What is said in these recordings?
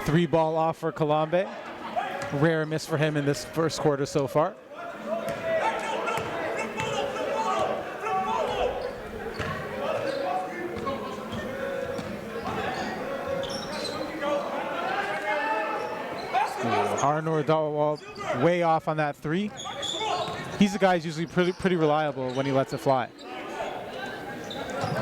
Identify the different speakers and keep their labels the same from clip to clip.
Speaker 1: 3 ball off for Colombe. Rare miss for him in this first quarter so far. Arnor Dalwal way off on that 3. He's the guy who's usually pretty reliable when he lets it fly.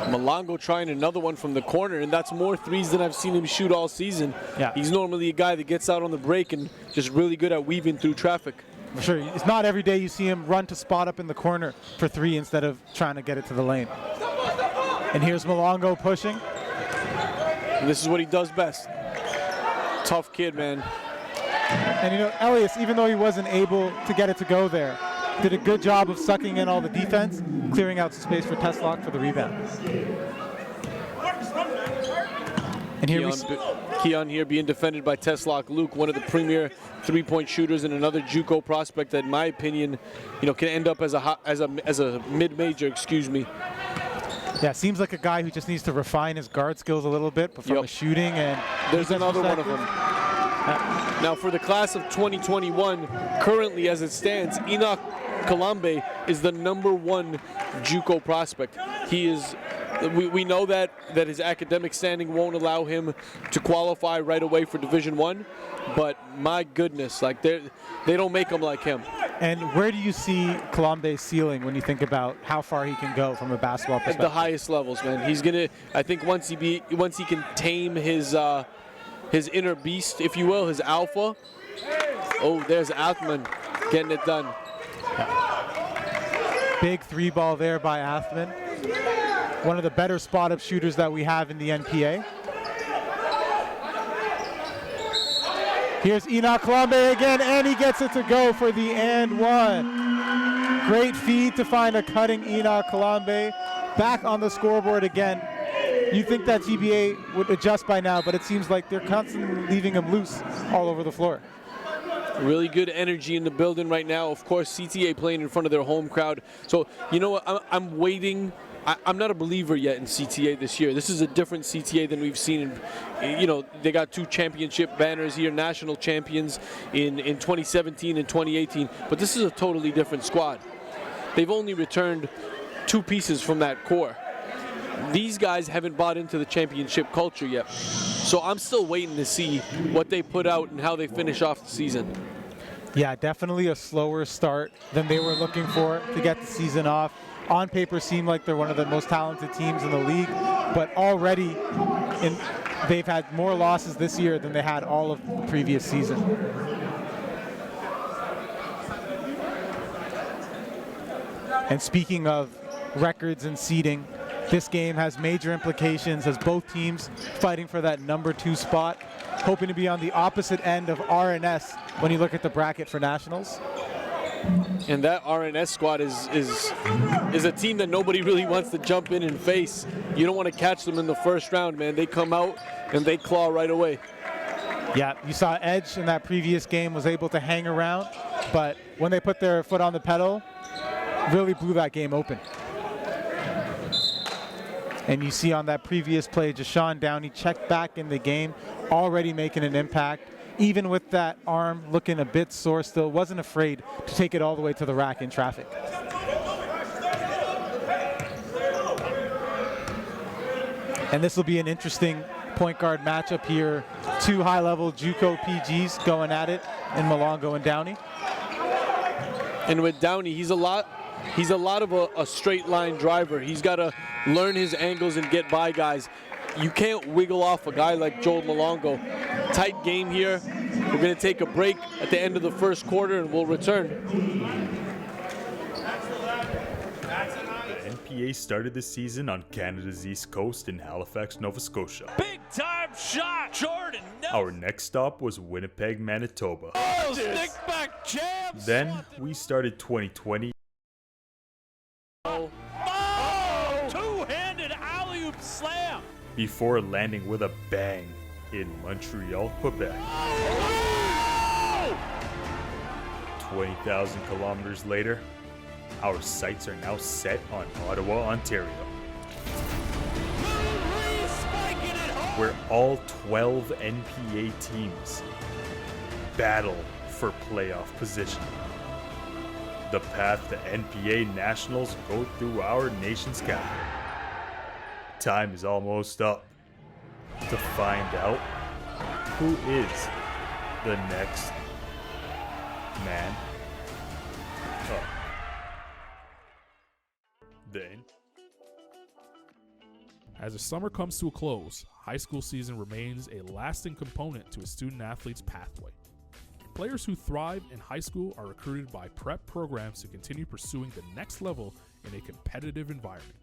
Speaker 2: Malongo trying another one from the corner, and that's more threes than I've seen him shoot all season.
Speaker 1: Yeah.
Speaker 2: He's normally a guy that gets out on the break and just really good at weaving through traffic.
Speaker 1: For sure. It's not every day you see him run to spot up in the corner for 3 instead of trying to get it to the lane. And here's Malongo pushing.
Speaker 2: And this is what he does best. Tough kid, man.
Speaker 1: And you know, Elias, even though he wasn't able to get it to go there, did a good job of sucking in all the defense, clearing out some space for Teslock for the rebound. And here
Speaker 2: Keon here being defended by Teslock Luke, one of the premier three-point shooters and another JUCO prospect that, in my opinion, you know, can end up as a mid-major. Excuse me.
Speaker 1: Yeah, seems like a guy who just needs to refine his guard skills a little bit, but from the shooting and
Speaker 2: there's another one of them. Now, for the class of 2021, currently as it stands, Enoch Colombe is the #1 JUCO prospect. He is. We know that his academic standing won't allow him to qualify right away for Division I, but my goodness, like they don't make him like him.
Speaker 1: And where do you see Colombe's ceiling when you think about how far he can go from a basketball perspective?
Speaker 2: At the highest levels, man. He's gonna. I think once he can tame his inner beast, if you will, his alpha. Oh, there's Athman getting it done.
Speaker 1: Big 3 ball there by Athman. One of the better spot-up shooters that we have in the NPA. Here's Enoch Colombe again, and he gets it to go for the and 1. Great feed to find a cutting Enoch Colombe. Back on the scoreboard again. You think that TBA would adjust by now, but it seems like they're constantly leaving him loose all over the floor.
Speaker 2: Really good energy in the building right now. Of course, CTA playing in front of their home crowd. So, you know what, I'm waiting. I'm not a believer yet in CTA this year. This is a different CTA than we've seen. You know, they got 2 championship banners here, national champions in 2017 and 2018. But this is a totally different squad. They've only returned 2 pieces from that core. These guys haven't bought into the championship culture yet. So I'm still waiting to see what they put out and how they finish off the season.
Speaker 1: Yeah, definitely a slower start than they were looking for to get the season off. On paper, seem like they're one of the most talented teams in the league, but already they've had more losses this year than they had all of the previous season. And speaking of records and seeding, this game has major implications as both teams fighting for that #2 spot, hoping to be on the opposite end of RNS when you look at the bracket for nationals.
Speaker 2: And that RNS squad is a team that nobody really wants to jump in and face. You don't want to catch them in the first round, man. They come out and they claw right away.
Speaker 1: Yeah, you saw Edge in that previous game was able to hang around, but when they put their foot on the pedal, really blew that game open. And you see on that previous play, Jashawn Downey checked back in the game, already making an impact. Even with that arm looking a bit sore still, wasn't afraid to take it all the way to the rack in traffic. And this will be an interesting point guard matchup here. 2 high-level JUCO PGs going at it in Malongo and Downey.
Speaker 2: And with Downey, he's a lot of a straight line driver. He's got to learn his angles and get by guys. You can't wiggle off a guy like Joel Malongo. Tight game here. We're going to take a break at the end of the first quarter and we'll return.
Speaker 3: The NPA started the season on Canada's East Coast in Halifax, Nova Scotia.
Speaker 4: Big time shot, Jordan. No.
Speaker 3: Our next stop was Winnipeg, Manitoba.
Speaker 4: Oh, stick back jams.
Speaker 3: Then we started 2020.
Speaker 4: Oh, two-handed alley-oop slam.
Speaker 3: Before landing with a bang in Montreal, Quebec. 20,000 kilometers later, our sights are now set on Ottawa, Ontario. where all 12 NPA teams battle for playoff position. The path to NPA Nationals go through our nation's capital. Time is almost up to find out who is the next man up. Then,
Speaker 5: as the summer comes to a close, high school season remains a lasting component to a student-athlete's pathway. Players who thrive in high school are recruited by prep programs to continue pursuing the next level in a competitive environment.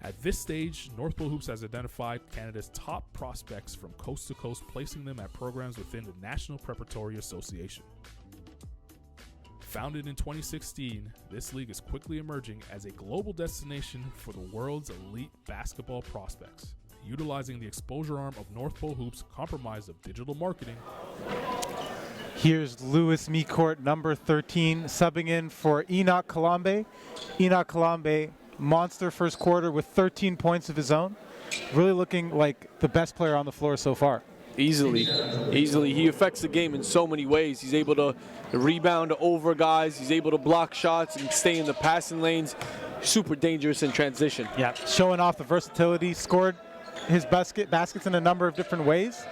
Speaker 5: At this stage, North Pole Hoops has identified Canada's top prospects from coast to coast, placing them at programs within the National Preparatory Association. Founded in 2016, this league is quickly emerging as a global destination for the world's elite basketball prospects, utilizing the exposure arm of North Pole Hoops, comprised of digital marketing.
Speaker 1: Here's Louis Micourt, number 13, subbing in for Enoch Colombe. Enoch Colombe, monster first quarter with 13 points of his own. Really looking like the best player on the floor so far.
Speaker 2: Easily. He affects the game in so many ways. He's able to rebound over guys. He's able to block shots and stay in the passing lanes. Super dangerous in transition.
Speaker 1: Yeah, showing off the versatility. Scored his baskets in a number of different ways.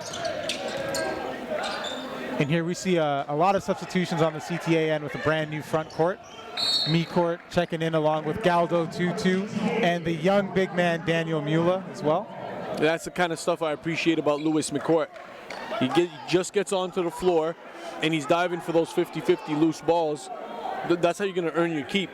Speaker 1: And here we see a lot of substitutions on the CTA end with a brand new front court. Micourt checking in along with Galdo Tutu and the young big man Daniel Mula as well.
Speaker 2: That's the kind of stuff I appreciate about Louis Micourt. He just gets onto the floor and he's diving for those 50-50 loose balls. That's how you're going to earn your keep.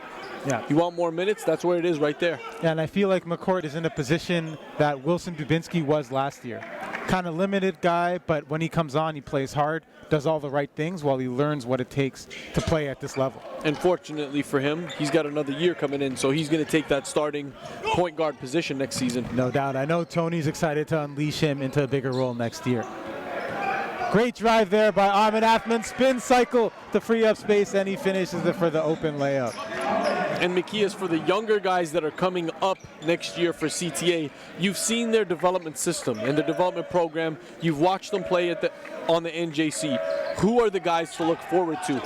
Speaker 1: Yeah.
Speaker 2: You want more minutes? That's where it is right there.
Speaker 1: Yeah, and I feel like McCourt is in a position that Wilson Dubinsky was last year. Kind of limited guy, but when he comes on, he plays hard, does all the right things while he learns what it takes to play at this level.
Speaker 2: And fortunately for him, he's got another year coming in, so he's going to take that starting point guard position next season.
Speaker 1: No doubt. I know Tony's excited to unleash him into a bigger role next year. Great drive there by Ahmed Athman. Spin cycle to free up space, and he finishes it for the open layup.
Speaker 2: And Macias, for the younger guys that are coming up next year for CTA, you've seen their development system and the development program. You've watched them play on the NJC. Who are the guys to look forward to?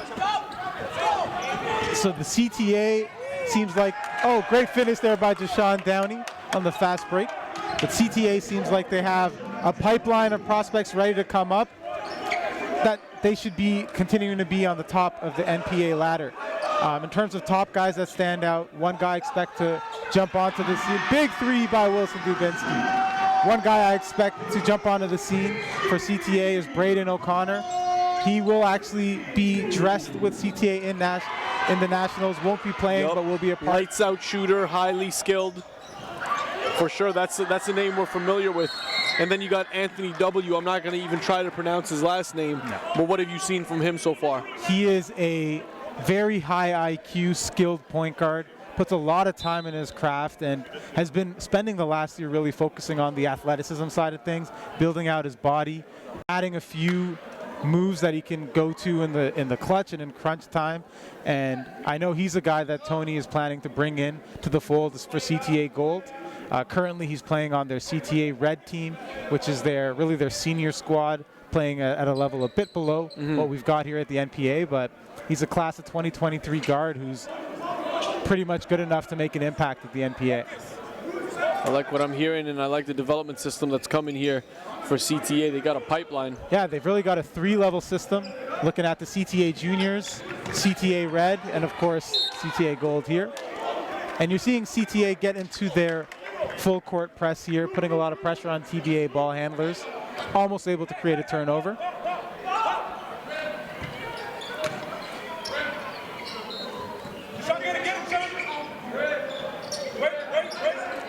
Speaker 1: So the CTA seems like, oh, great finish there by Deshaun Downey on the fast break. But CTA seems like they have a pipeline of prospects ready to come up that they should be continuing to be on the top of the NPA ladder. In terms of top guys that stand out, one guy I expect to jump onto the scene. Big three by Wilson Dubinsky. One guy I expect to jump onto the scene for CTA is Braden O'Connor. He will actually be dressed with CTA in the Nationals. Won't be playing, but will be a part.
Speaker 2: Lights out shooter, highly skilled. For sure, that's a name we're familiar with. And then you got Anthony W. I'm not going to even try to pronounce his last name. No. But what have you seen from him so far?
Speaker 1: He is a very high IQ, skilled point guard, puts a lot of time in his craft, and has been spending the last year really focusing on the athleticism side of things, building out his body, adding a few moves that he can go to in the clutch and in crunch time. And I know he's a guy that Tony is planning to bring in to the fold for CTA Gold. Currently he's playing on their CTA Red team, which is their senior squad, playing at a level a bit below what we've got here at the NPA, but he's a class of 2023 guard who's pretty much good enough to make an impact at the NPA.
Speaker 2: I like what I'm hearing, and I like the development system that's coming here for CTA. They got a pipeline.
Speaker 1: Yeah, they've really got a 3-level system, looking at the CTA Juniors, CTA Red, and of course CTA Gold here. And you're seeing CTA get into their full court press here, putting a lot of pressure on TBA ball handlers, almost able to create a turnover.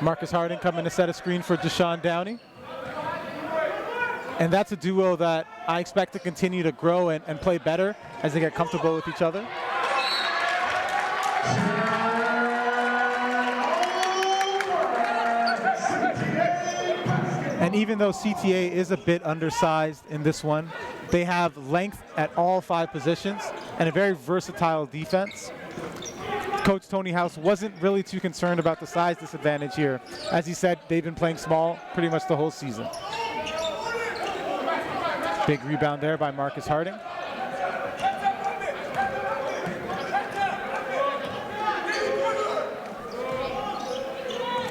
Speaker 1: Marcus Harding coming to set a screen for Deshaun Downey. And that's a duo that I expect to continue to grow and play better as they get comfortable with each other. And even though CTA is a bit undersized in this one, they have length at all 5 positions and a very versatile defense. Coach Tony House wasn't really too concerned about the size disadvantage here. As he said, they've been playing small pretty much the whole season. Big rebound there by Marcus Harding.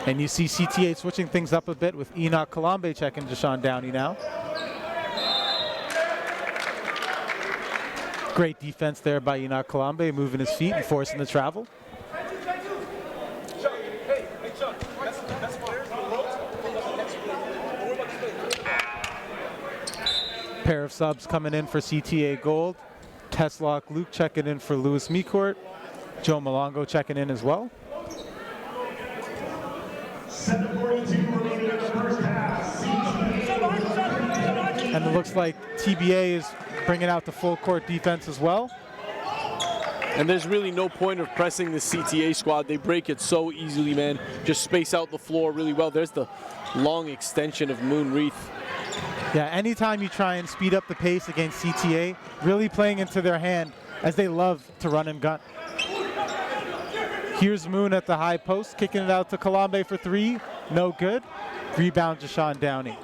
Speaker 1: And you see CTA switching things up a bit with Enoch Kalambe checking Deshaun Downey now. Great defense there by Enoch Kalambe, moving his feet and forcing the travel. Pair of subs coming in for CTA Gold. Teslock Luke checking in for Louis Mecourt. Joe Malongo checking in as well.
Speaker 6: 7:42 remaining in the first half.
Speaker 1: And it looks like TBA is bringing out the full court defense as well.
Speaker 2: And there's really no point of pressing the CTA squad. They break it so easily, man. Just space out the floor really well. There's the long extension of Moon Wreath.
Speaker 1: Yeah, anytime you try and speed up the pace against CTA, really playing into their hand as they love to run and gun. Here's Moon at the high post, kicking it out to Kalambe for three. No good. Rebound Deshaun Downey.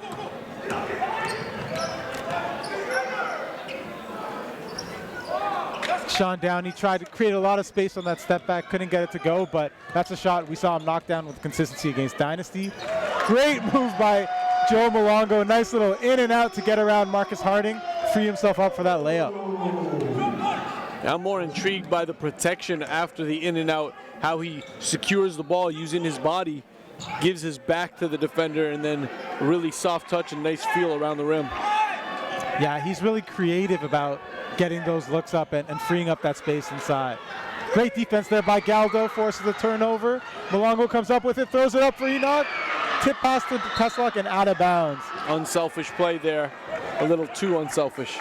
Speaker 1: Deshaun Downey tried to create a lot of space on that step back, couldn't get it to go, but that's a shot we saw him knock down with consistency against Dynasty. Great move by Joe Malongo. Nice little in and out to get around Marcus Harding, free himself up for that layup.
Speaker 2: I'm more intrigued by the protection after the in and out, how he secures the ball using his body, gives his back to the defender, and then really soft touch and nice feel around the rim.
Speaker 1: Yeah, he's really creative about getting those looks up and freeing up that space inside. Great defense there by Galdo, forces the turnover. Malongo comes up with it, throws it up for Enoch. Tip pass to Teslock and out of bounds.
Speaker 2: Unselfish play there, a little too unselfish.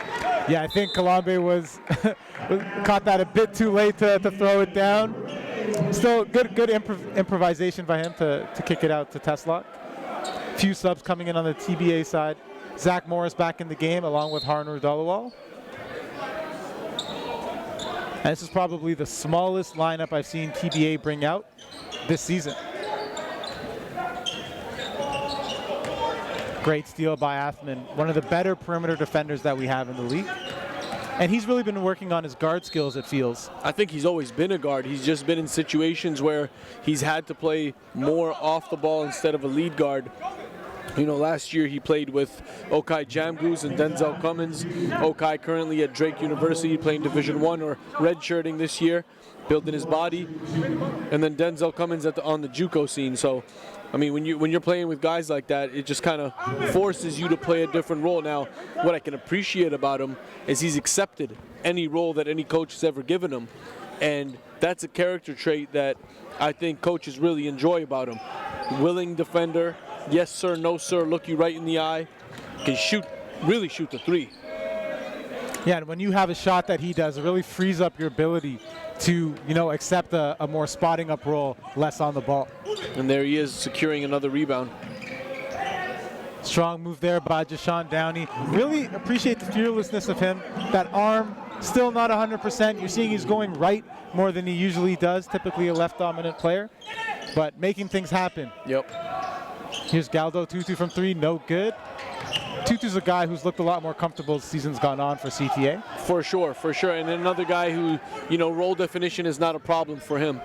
Speaker 1: Yeah, I think Kalambe was caught that a bit too late to throw it down. Still good improvisation by him to kick it out to Teslock. Few subs coming in on the TBA side. Zach Morris back in the game along with Harner Dalawal. And this is probably the smallest lineup I've seen TBA bring out this season. Great steal by Athman, one of the better perimeter defenders that we have in the league. And he's really been working on his guard skills, it feels.
Speaker 2: I think he's always been a guard. He's just been in situations where he's had to play more off the ball instead of a lead guard. You know, last year he played with Okai Jamgoose and Denzel Cummins. Okai currently at Drake University playing Division I or redshirting this year, building his body. And then Denzel Cummins on the JUCO scene. So, I mean, when you're playing with guys like that, it just kind of forces you to play a different role. Now, what I can appreciate about him is he's accepted any role that any coach has ever given him. And that's a character trait that I think coaches really enjoy about him. Willing defender. Yes, sir, no, sir, look you right in the eye. Can really shoot the three.
Speaker 1: Yeah, and when you have a shot that he does, it really frees up your ability to, accept a more spotting up role, less on the ball.
Speaker 2: And there he is, securing another rebound.
Speaker 1: Strong move there by Deshaun Downey. Really appreciate the fearlessness of him. That arm, still not 100%. You're seeing he's going right more than he usually does, typically a left-dominant player, but making things happen.
Speaker 2: Yep.
Speaker 1: Here's Galdo, Tutu from three, no good. Tutu's a guy who's looked a lot more comfortable as the season's gone on for CTA.
Speaker 2: For sure. And another guy who, role definition is not a problem for him.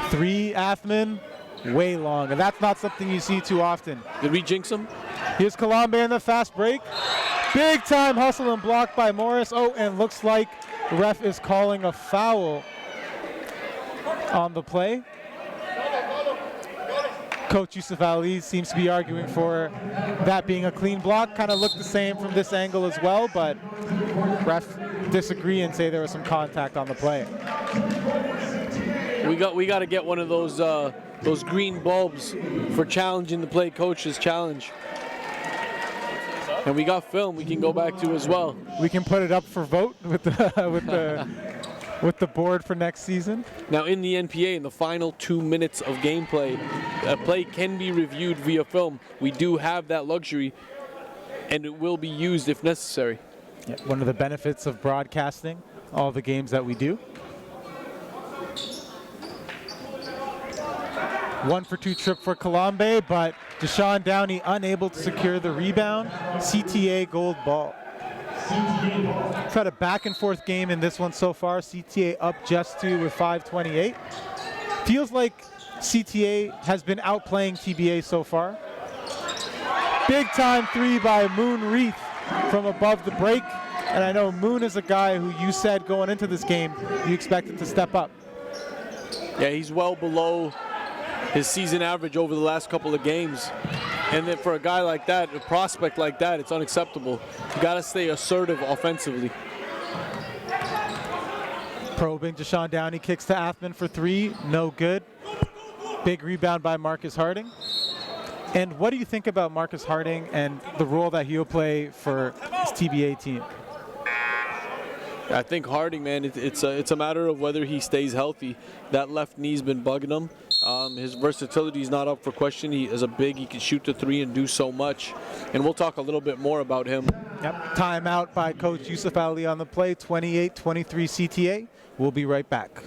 Speaker 1: Three, Athman, way long, and that's not something you see too often.
Speaker 2: Did we jinx him?
Speaker 1: Here's Kalambe in the fast break. Big time hustle and block by Morris. Oh, and looks like the ref is calling a foul on the play. Coach Yusuf Ali seems to be arguing for that being a clean block. Kind of looked the same from this angle as well, but refs disagree and say there was some contact on the play.
Speaker 2: We got to get one of those green bulbs for challenging the play coach's challenge. And we got film we can go back to as well.
Speaker 1: We can put it up for vote with the board for next season.
Speaker 2: Now in the NPA, in the final 2 minutes of gameplay, a play can be reviewed via film. We do have that luxury, and it will be used if necessary.
Speaker 1: Yeah, one of the benefits of broadcasting all the games that we do. 1-for-2 trip for Colombe, but Deshaun Downey unable to secure the rebound. CTA gold ball. Tried a back and forth game in this one so far. CTA up just 2 with 5:28. Feels like CTA has been outplaying TBA so far. Big time 3 by Moon Reith from above the break. And I know Moon is a guy who you said going into this game you expected to step up.
Speaker 2: Yeah, he's well below his season average over the last couple of games. And then for a guy like that, a prospect like that, it's unacceptable. You got to stay assertive offensively.
Speaker 1: Probing, Deshaun Downey kicks to Athman for 3, no good. Big rebound by Marcus Harding. And what do you think about Marcus Harding and the role that he'll play for his TBA team?
Speaker 2: I think Harding, man, it's a matter of whether he stays healthy. That left knee's been bugging him. His versatility is not up for question. He is a big, he can shoot the 3 and do so much. And we'll talk a little bit more about him.
Speaker 1: Yep, timeout by Coach Yusuf Ali on the play, 28-23 CTA. We'll be right back.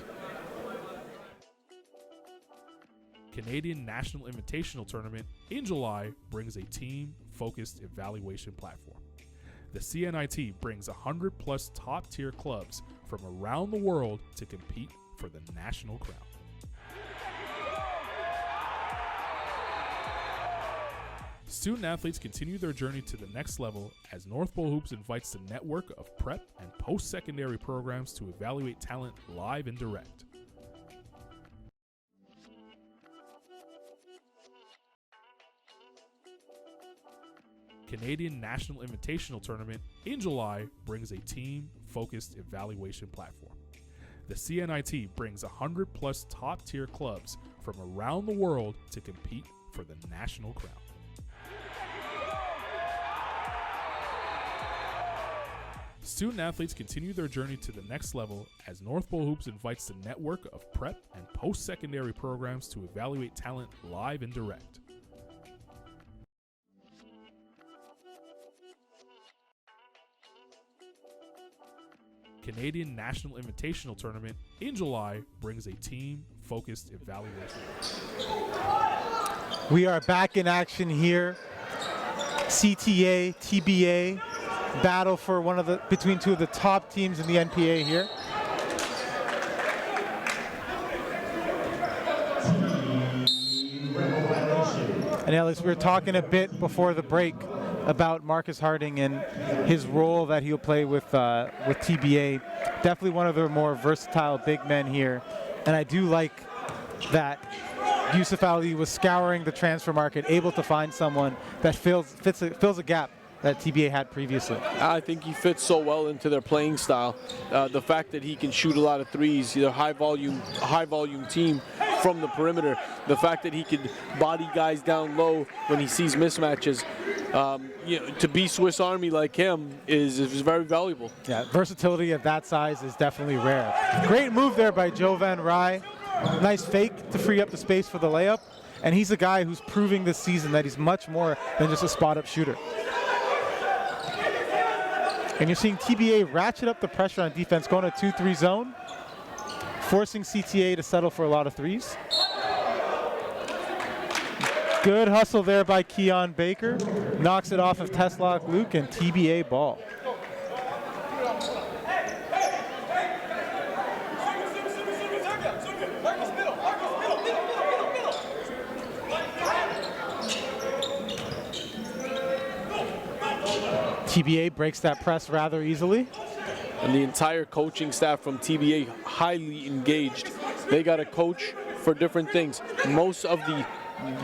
Speaker 5: Canadian National Invitational Tournament in July brings a team-focused evaluation platform. The CNIT brings 100-plus top-tier clubs from around the world to compete for the national crown. Student athletes continue their journey to the next level as North Pole Hoops invites the network of prep and post-secondary programs to evaluate talent live and direct. Canadian National Invitational Tournament in July brings a team-focused evaluation platform. The CNIT brings 100-plus top-tier clubs from around the world to compete for the national crown. Student athletes continue their journey to the next level as North Pole Hoops invites the network of prep and post-secondary programs to evaluate talent live and direct. Canadian National Invitational Tournament in July brings a team-focused evaluation.
Speaker 1: We are back in action here. CTA, TBA, battle for between 2 of the top teams in the NPA here. And Alex, we were talking a bit before the break about Marcus Harding and his role that he'll play with TBA. Definitely one of the more versatile big men here. And I do like that Yusuf Ali was scouring the transfer market, able to find someone that fills a gap that TBA had previously.
Speaker 2: I think he fits so well into their playing style. The fact that he can shoot a lot of threes, they're a high volume team from the perimeter. The fact that he can body guys down low when he sees mismatches. To be Swiss Army like him is very valuable.
Speaker 1: Yeah, versatility of that size is definitely rare. Great move there by Joe Van Rye. Nice fake to free up the space for the layup. And he's a guy who's proving this season that he's much more than just a spot-up shooter. And you're seeing TBA ratchet up the pressure on defense, going to 2-3 zone, forcing CTA to settle for a lot of threes. Good hustle there by Keon Baker. Knocks it off of Teslock Luke, and TBA ball. TBA breaks that press rather easily.
Speaker 2: And the entire coaching staff from TBA highly engaged. They got a coach for different things. Most of the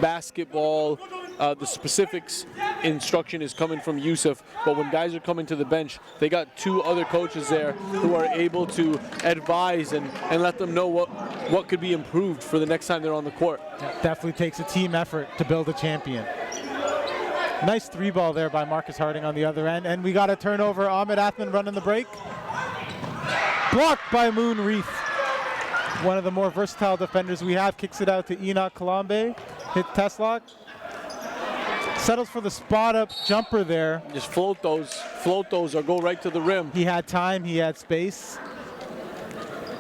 Speaker 2: basketball, the specifics instruction is coming from Yusuf, but when guys are coming to the bench, they got 2 other coaches there who are able to advise and let them know what could be improved for the next time they're on the court.
Speaker 1: It definitely takes a team effort to build a champion. Nice 3-ball there by Marcus Harding on the other end, and we got a turnover. Ahmed Athman running the break. Blocked by Moon Reith. One of the more versatile defenders we have. Kicks it out to Enoch Colombe. Hit Teslock. Settles for the spot-up jumper there.
Speaker 2: Just float those or go right to the rim.
Speaker 1: He had time, he had space.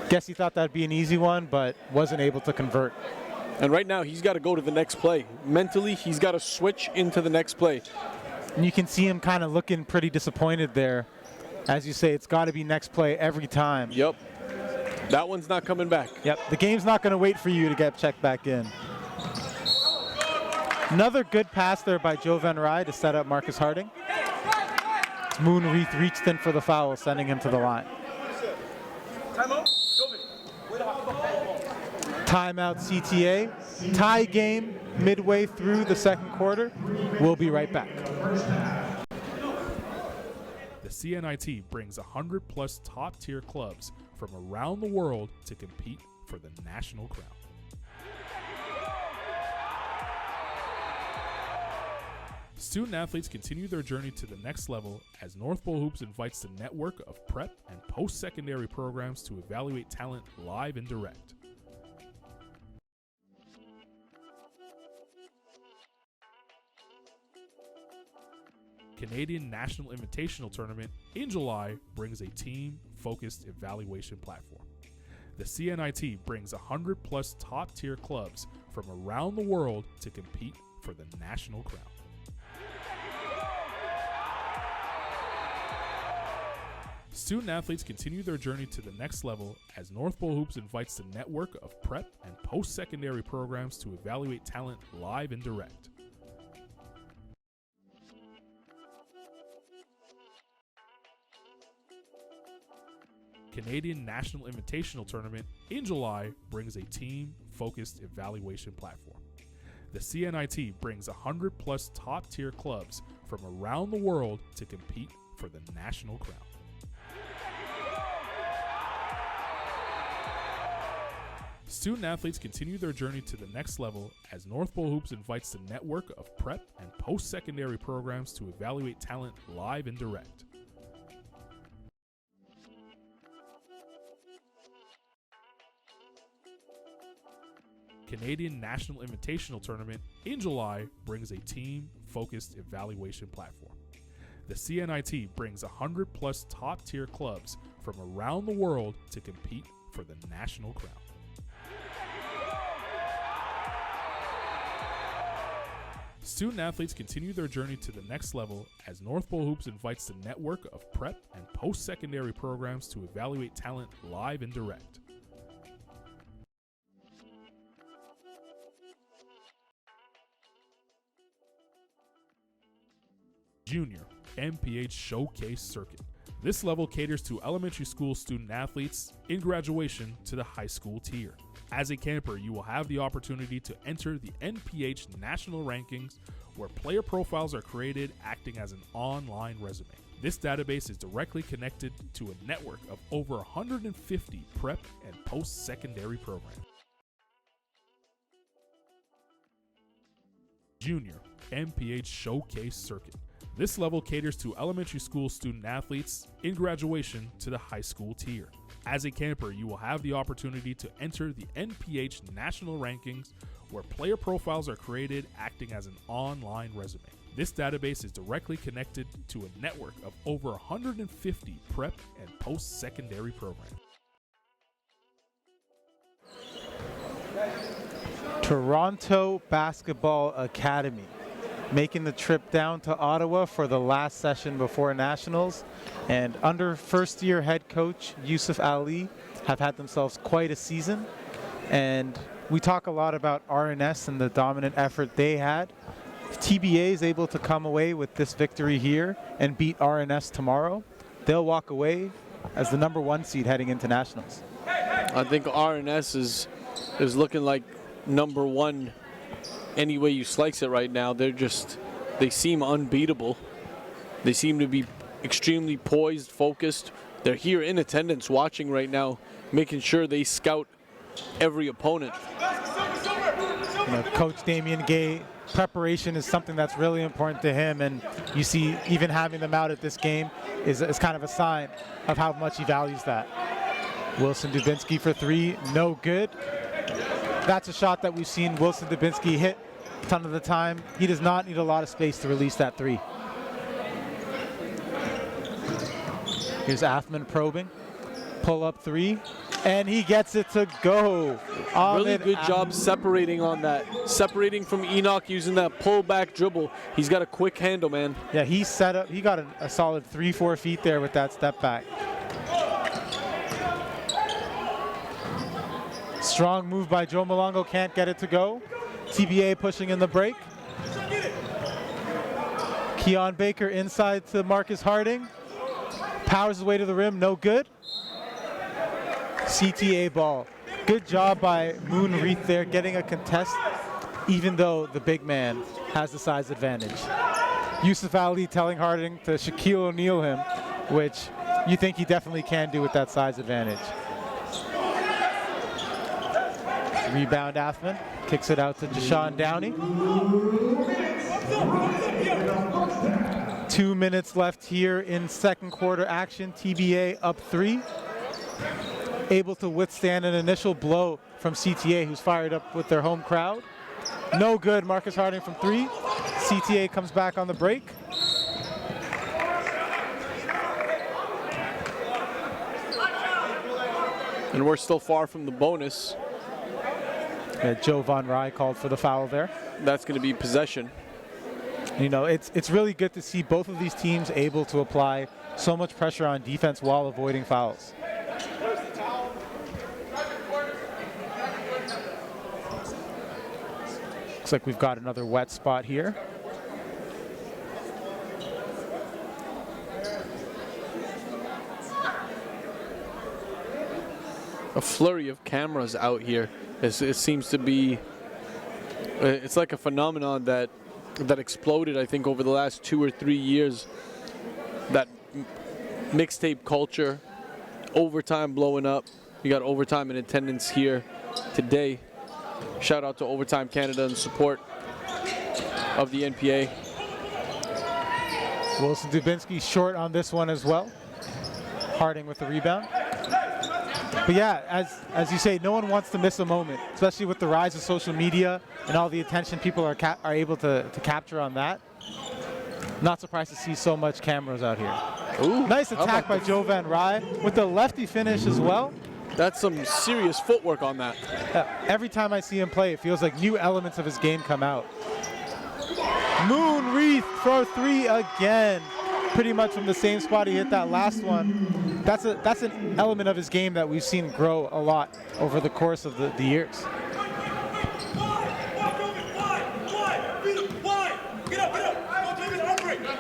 Speaker 1: Guess he thought that'd be an easy one, but wasn't able to convert.
Speaker 2: And right now, he's got to go to the next play. Mentally, he's got to switch into the next play.
Speaker 1: And you can see him kind of looking pretty disappointed there. As you say, it's got to be next play every time.
Speaker 2: Yep. That one's not coming back.
Speaker 1: Yep, the game's not going to wait for you to get checked back in. Another good pass there by Joe Van Rij to set up Marcus Harding. Moonreath reached in for the foul, sending him to the line. Timeout CTA. Tie game midway through the second quarter. We'll be right back.
Speaker 5: The CNIT brings 100+ top-tier clubs from around the world to compete for the national crown. Student athletes continue their journey to the next level as North Pole Hoops invites the network of prep and post-secondary programs to evaluate talent live and direct. Canadian National Invitational Tournament in July brings a team-focused evaluation platform. The CNIT brings 100+ top-tier clubs from around the world to compete for the national crown. Student athletes continue their journey to the next level as North Pole Hoops invites the network of prep and post-secondary programs to evaluate talent live and direct. Canadian National Invitational Tournament in July brings a team-focused evaluation platform. The CNIT brings 100+ top-tier clubs from around the world to compete for the national crown. Student athletes continue their journey to the next level as North Pole Hoops invites the network of prep and post-secondary programs to evaluate talent live and direct. Canadian National Invitational Tournament in July brings a team-focused evaluation platform. The CNIT brings 100+ top-tier clubs from around the world to compete for the national crown. Student athletes continue their journey to the next level as North Pole Hoops invites the network of prep and post-secondary programs to evaluate talent live and direct. Junior MPH Showcase Circuit. This level caters to elementary school student athletes in graduation to the high school tier. As a camper, you will have the opportunity to enter the NPH national rankings where player profiles are created acting as an online resume. This database is directly connected to a network of over 150 prep and post-secondary programs. Junior MPH Showcase Circuit. This level caters to elementary school student athletes in graduation to the high school tier. As a camper, you will have the opportunity to enter the NPH national rankings where player profiles are created acting as an online resume. This database is directly connected to a network of over 150 prep and post-secondary programs.
Speaker 1: Toronto Basketball Academy making the trip down to Ottawa for the last session before Nationals. And under first-year head coach Yusuf Ali have had themselves quite a season. And we talk a lot about RNS and the dominant effort they had. If TBA is able to come away with this victory here and beat RNS tomorrow, they'll walk away as the #1 seed heading into Nationals.
Speaker 2: I think RNS is looking like #1 any way you slice it right now. They seem unbeatable. They seem to be extremely poised, focused. They're here in attendance watching right now, making sure they scout every opponent.
Speaker 1: You know, Coach Damian Gay, preparation is something that's really important to him, and you see even having them out at this game is kind of a sign of how much he values that. Wilson Dubinsky for 3, no good. That's a shot that we've seen Wilson Dubinsky hit a ton of the time. He does not need a lot of space to release that 3. Here's Athman probing. Pull up 3. And he gets it to go.
Speaker 2: Really good job separating on that. Separating from Enoch using that pull-back dribble. He's got a quick handle, man.
Speaker 1: Yeah, he set up. He got a solid 3-4 feet there with that step back. Strong move by Joe Malongo, can't get it to go. TBA pushing in the break. Keon Baker inside to Marcus Harding. Powers his way to the rim, no good. CTA ball. Good job by Moon Reith there, getting a contest, even though the big man has the size advantage. Yusuf Ali telling Harding to Shaquille O'Neal him, which you think he definitely can do with that size advantage. Rebound Athman, kicks it out to Deshaun Downey. 2 minutes left here in second quarter action. TBA up 3. Able to withstand an initial blow from CTA, who's fired up with their home crowd. No good, Marcus Harding from 3. CTA comes back on the break.
Speaker 2: And we're still far from the bonus.
Speaker 1: Joe Von Rye called for the foul there.
Speaker 2: That's going to be possession.
Speaker 1: You know, it's really good to see both of these teams able to apply so much pressure on defense while avoiding fouls. Looks like we've got another wet spot here.
Speaker 2: A flurry of cameras out here. It seems to be, it's like a phenomenon that exploded, I think, over the last 2 or 3 years. That mixtape culture, overtime blowing up. You got overtime in attendance here today. Shout out to Overtime Canada in support of the NPA.
Speaker 1: Wilson Dubinsky short on this one as well. Harding with the rebound. But yeah, as you say, no one wants to miss a moment, especially with the rise of social media and all the attention people are able to capture on that. Not surprised to see so much cameras out here.
Speaker 2: Ooh,
Speaker 1: nice attack by Joe Van Rye with the lefty finish as well.
Speaker 2: That's some serious footwork on that.
Speaker 1: Every time I see him play, it feels like new elements of his game come out. Moon Reith for 3 again. Pretty much from the same spot he hit that last one. That's an element of his game that we've seen grow a lot over the course of the years.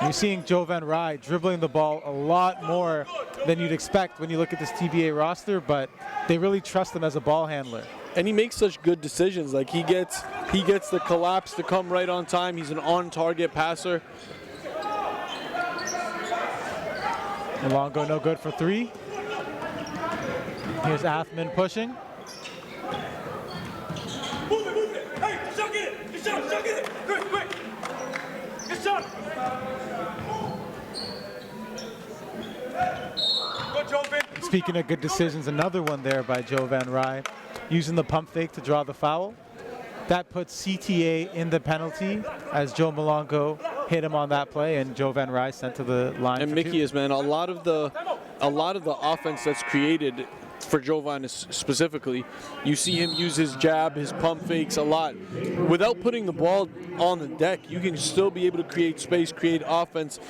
Speaker 1: You're seeing Joe Van Rye dribbling the ball a lot more than you'd expect when you look at this TBA roster, but they really trust him as a ball handler.
Speaker 2: And he makes such good decisions. Like he gets the collapse to come right on time. He's an on-target passer.
Speaker 1: Malongo no good for 3. Here's Athman pushing.
Speaker 6: Move it. Hey, shot, get it. Good shot, get it. Quick. Good shot. Good, Joe Van.
Speaker 1: Speaking of good decisions, another one there by Joe Van Rye, using the pump fake to draw the foul. That puts CTA in the penalty as Joe Malongo hit him on that play, and Joe Van Rye sent to the line.
Speaker 2: And Mickey is, man, a lot of the offense that's created for Joe Van specifically, you see him use his jab, his pump fakes a lot. Without putting the ball on the deck, you can still be able to create space, create offense,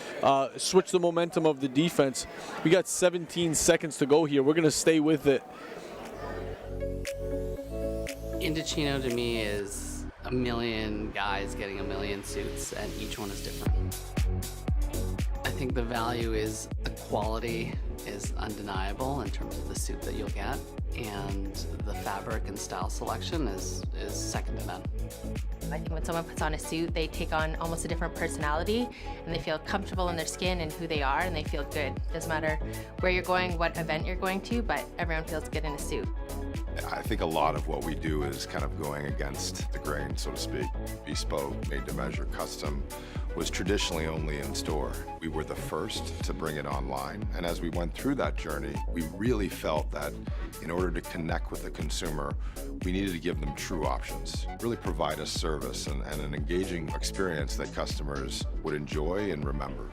Speaker 2: switch the momentum of the defense. We got 17 seconds to go here. We're going to stay with it.
Speaker 7: EndoChino to me is a million guys getting a million suits, and each one is different. I think the value is the quality is undeniable in terms of the suit that you'll get, and the fabric and style selection is second to none.
Speaker 8: I think when someone puts on a suit, they take on almost a different personality, and they feel comfortable in their skin and who they are, and they feel good. Doesn't matter where you're going, what event you're going to, but everyone feels good in a suit.
Speaker 9: I think a lot of what we do is kind of going against the grain, so to speak. Bespoke, made to measure, custom was traditionally only in store. We were the first to bring it online, and as we went through that journey, we really felt that in order to connect with the consumer, we needed to give them true options, really provide a service and an engaging experience that customers would enjoy and remember.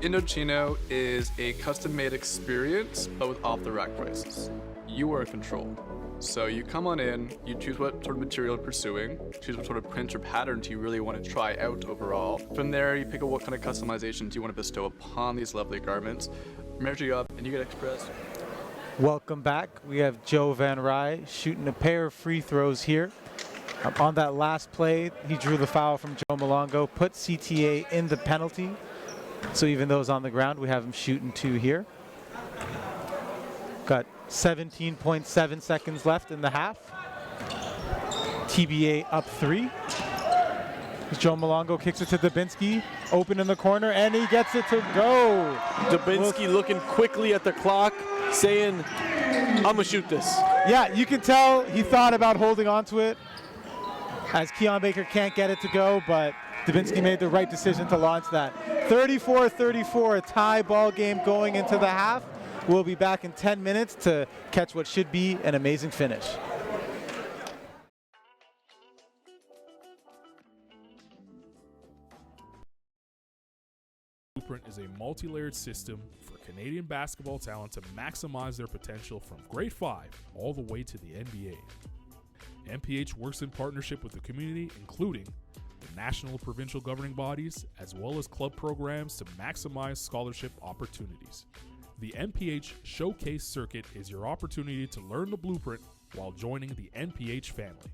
Speaker 10: EndoChino is a custom-made experience, but with off-the-rack prices. you are in control. So you come on in, you choose what sort of material you're pursuing, choose what sort of print or patterns you really want to try out overall. From there, you pick out what kind of customizations you want to bestow upon these lovely garments, measure you up, and you get expressed.
Speaker 1: Welcome back. We have Joe Van Rye shooting a pair of free throws here. On that last play, he drew the foul from Joe Malongo, put CTA in the penalty. So even though it's on the ground, we have him shooting 2 here. Got 17.7 seconds left in the half. TBA up 3. Joe Malongo kicks it to Dubinsky, open in the corner, and he gets it to go.
Speaker 2: Dubinsky looking quickly at the clock, saying, I'm going to shoot this.
Speaker 1: Yeah, you can tell he thought about holding on to it, as Keon Baker can't get it to go, but Dubinsky made the right decision to launch that. 34-34, a tie ball game going into the half. We'll be back in 10 minutes to catch what should be an amazing finish.
Speaker 5: Blueprint is a multi-layered system for Canadian basketball talent to maximize their potential from grade 5 all the way to the NBA. MPH works in partnership with the community, including the national and provincial governing bodies, as well as club programs to maximize scholarship opportunities. The MPH Showcase Circuit is your opportunity to learn the blueprint while joining the MPH family.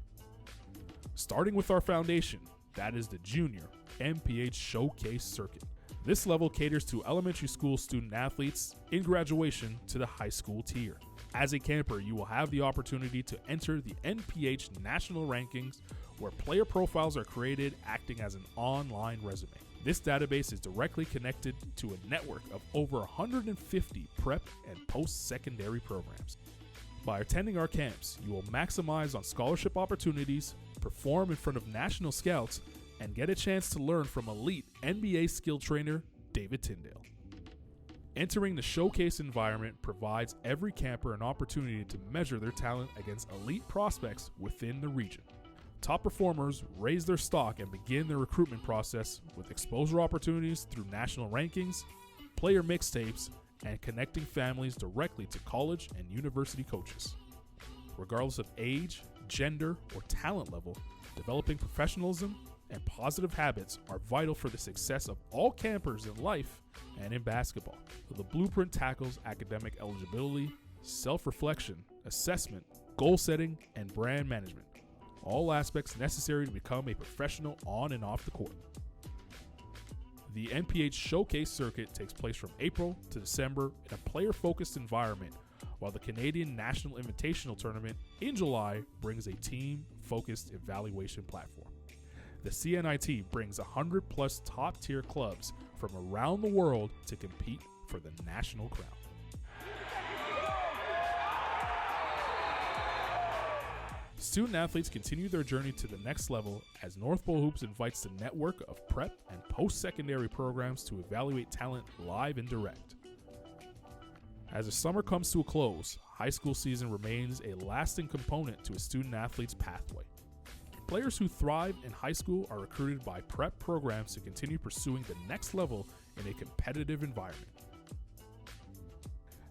Speaker 5: Starting with our foundation, that is the Junior MPH Showcase Circuit. This level caters to elementary school student athletes in graduation to the high school tier. As a camper, you will have the opportunity to enter the NPH national rankings, where player profiles are created acting as an online resume. This database is directly connected to a network of over 150 prep and post-secondary programs. By attending our camps, you will maximize on scholarship opportunities, perform in front of national scouts, and get a chance to learn from elite NBA skill trainer David Tyndale. Entering the showcase environment provides every camper an opportunity to measure their talent against elite prospects within the region. Top performers raise their stock and begin their recruitment process with exposure opportunities through national rankings, player mixtapes, and connecting families directly to college and university coaches. Regardless of age, gender, or talent level, developing professionalism and positive habits are vital for the success of all campers in life and in basketball. The Blueprint tackles academic eligibility, self-reflection, assessment, goal setting, and brand management, all aspects necessary to become a professional on and off the court. The NPH Showcase Circuit takes place from April to December in a player-focused environment, while the Canadian National Invitational Tournament in July brings a team-focused evaluation platform. The CNIT brings 100-plus top-tier clubs from around the world to compete for the national crown. Student athletes continue their journey to the next level as North Pole Hoops invites the network of prep and post-secondary programs to evaluate talent live and direct. As the summer comes to a close, high school season remains a lasting component to a student athlete's pathway. Players who thrive in high school are recruited by prep programs to continue pursuing the next level in a competitive environment.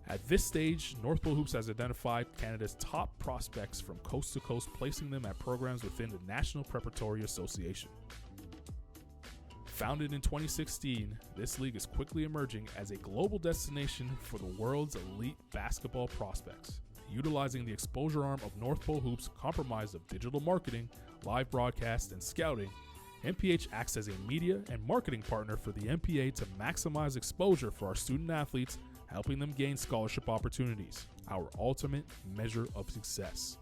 Speaker 5: At this stage, North Pole Hoops has identified Canada's top prospects from coast to coast, placing them at programs within the National Preparatory Association. Founded in 2016, this league is quickly emerging as a global destination for the world's elite basketball prospects. Utilizing the exposure arm of North Pole Hoops, comprised of digital marketing, live broadcast, and scouting, MPH acts as a media and marketing partner for the MPA to maximize exposure for our student athletes, helping them gain scholarship opportunities, our ultimate measure of success.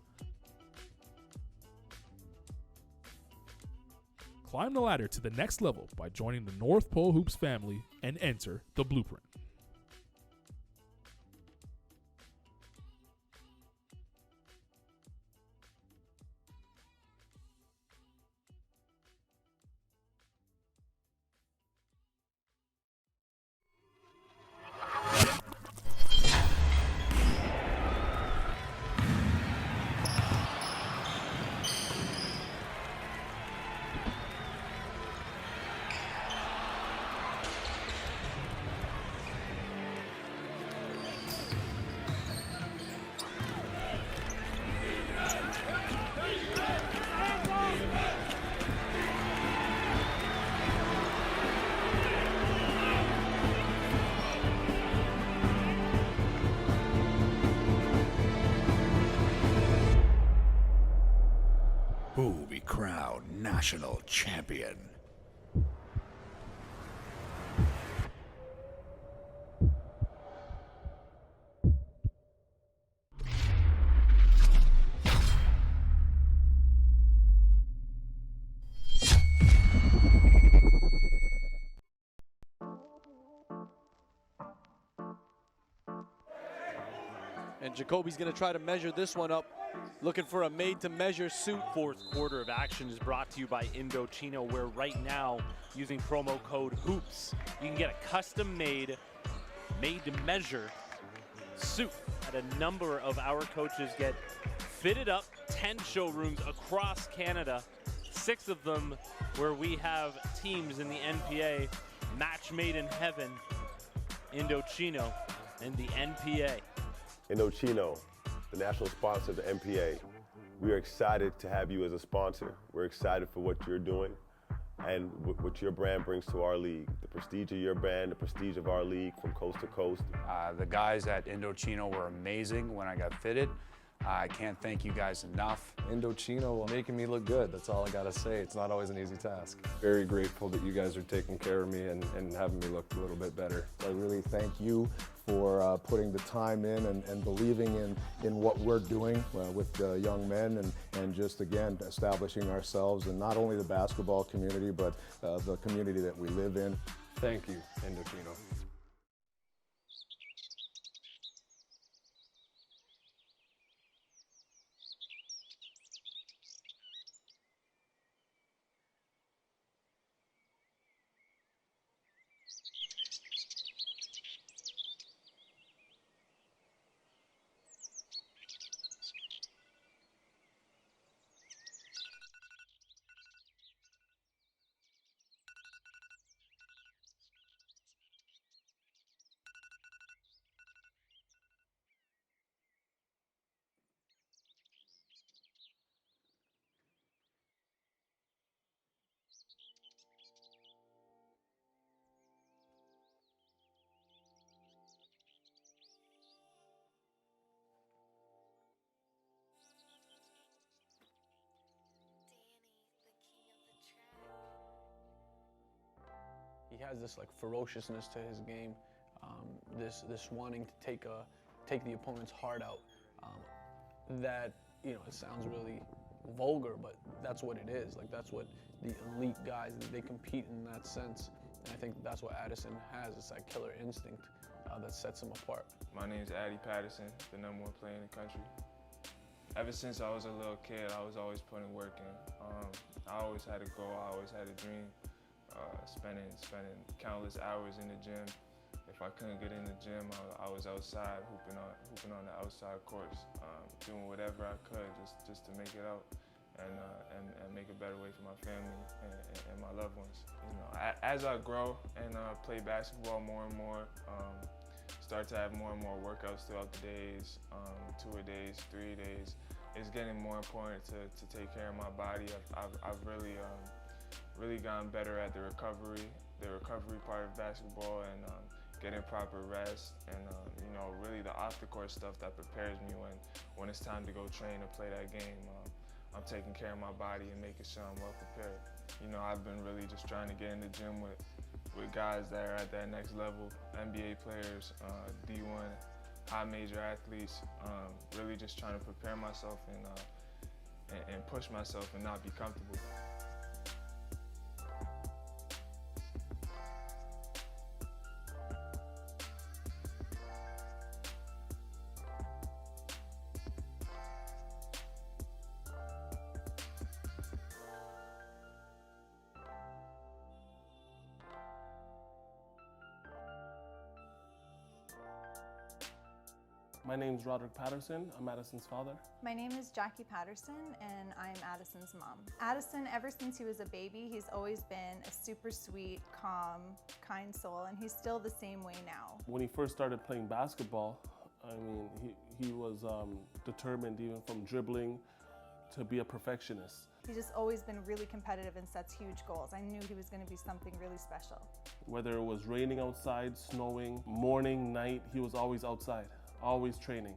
Speaker 5: Climb the ladder to the next level by joining the North Pole Hoops family and enter the Blueprint.
Speaker 11: national champion.
Speaker 2: And Jacoby's going to try to measure this one up, looking for a made-to-measure suit.
Speaker 4: Fourth quarter of action is brought to you by EndoChino, where right now, using promo code HOOPS, you can get a custom-made, made-to-measure suit that a number of our coaches get fitted up. 10 showrooms across Canada, 6 of them where we have teams in the NPA, match made in heaven, EndoChino and the NPA.
Speaker 12: EndoChino, the national sponsor of the NPA. We are excited to have you as a sponsor. We're excited for what you're doing and what your brand brings to our league. The prestige of your brand, the prestige of our league from coast to coast.
Speaker 13: The guys at EndoChino were amazing when I got fitted. I can't thank you guys enough.
Speaker 14: EndoChino making me look good. That's all I gotta say. It's not always an easy task. Very grateful that you guys are taking care of me and having me look a little bit better.
Speaker 15: I really thank you for putting the time in and believing in what we're doing with the young men and just, again, establishing ourselves in not only the basketball community, but the community that we live in.
Speaker 14: Thank you, EndoChino.
Speaker 16: He has this like ferociousness to his game, this wanting to take the opponent's heart out. That, you know, it sounds really vulgar, but that's what it is. Like, that's what the elite guys, they compete in that sense. And I think that's what Addison has. It's that killer instinct that sets him apart.
Speaker 17: My name's Addie Patterson, the #1 player in the country. Ever since I was a little kid, I was always putting work in. I always had a goal, I always had a dream. Spending countless hours in the gym. If I couldn't get in the gym, I was outside hooping on the outside courts, doing whatever I could just to make it out and make a better way for my family and my loved ones. You know, as I grow and play basketball more and more, start to have more and more workouts throughout the days, 2-a-days, 3-a-days. It's getting more important to take care of my body. I've really gotten better at the recovery part of basketball and getting proper rest and you know, really the off-the-court stuff that prepares me when it's time to go train and play that game. I'm taking care of my body and making sure I'm well prepared. You know, I've been really just trying to get in the gym with guys that are at that next level, NBA players, D1, high major athletes, really just trying to prepare myself and push myself and not be comfortable.
Speaker 18: My name's Roderick Patterson. I'm Addison's father.
Speaker 19: My name is Jackie Patterson, and I'm Addison's mom. Addison, ever since he was a baby, he's always been a super sweet, calm, kind soul, and he's still the same way now.
Speaker 18: When he first started playing basketball, I mean, he was determined, even from dribbling, to be a perfectionist.
Speaker 19: He's just always been really competitive and sets huge goals. I knew he was going to be something really special.
Speaker 18: Whether it was raining outside, snowing, morning, night, he was always outside, always training.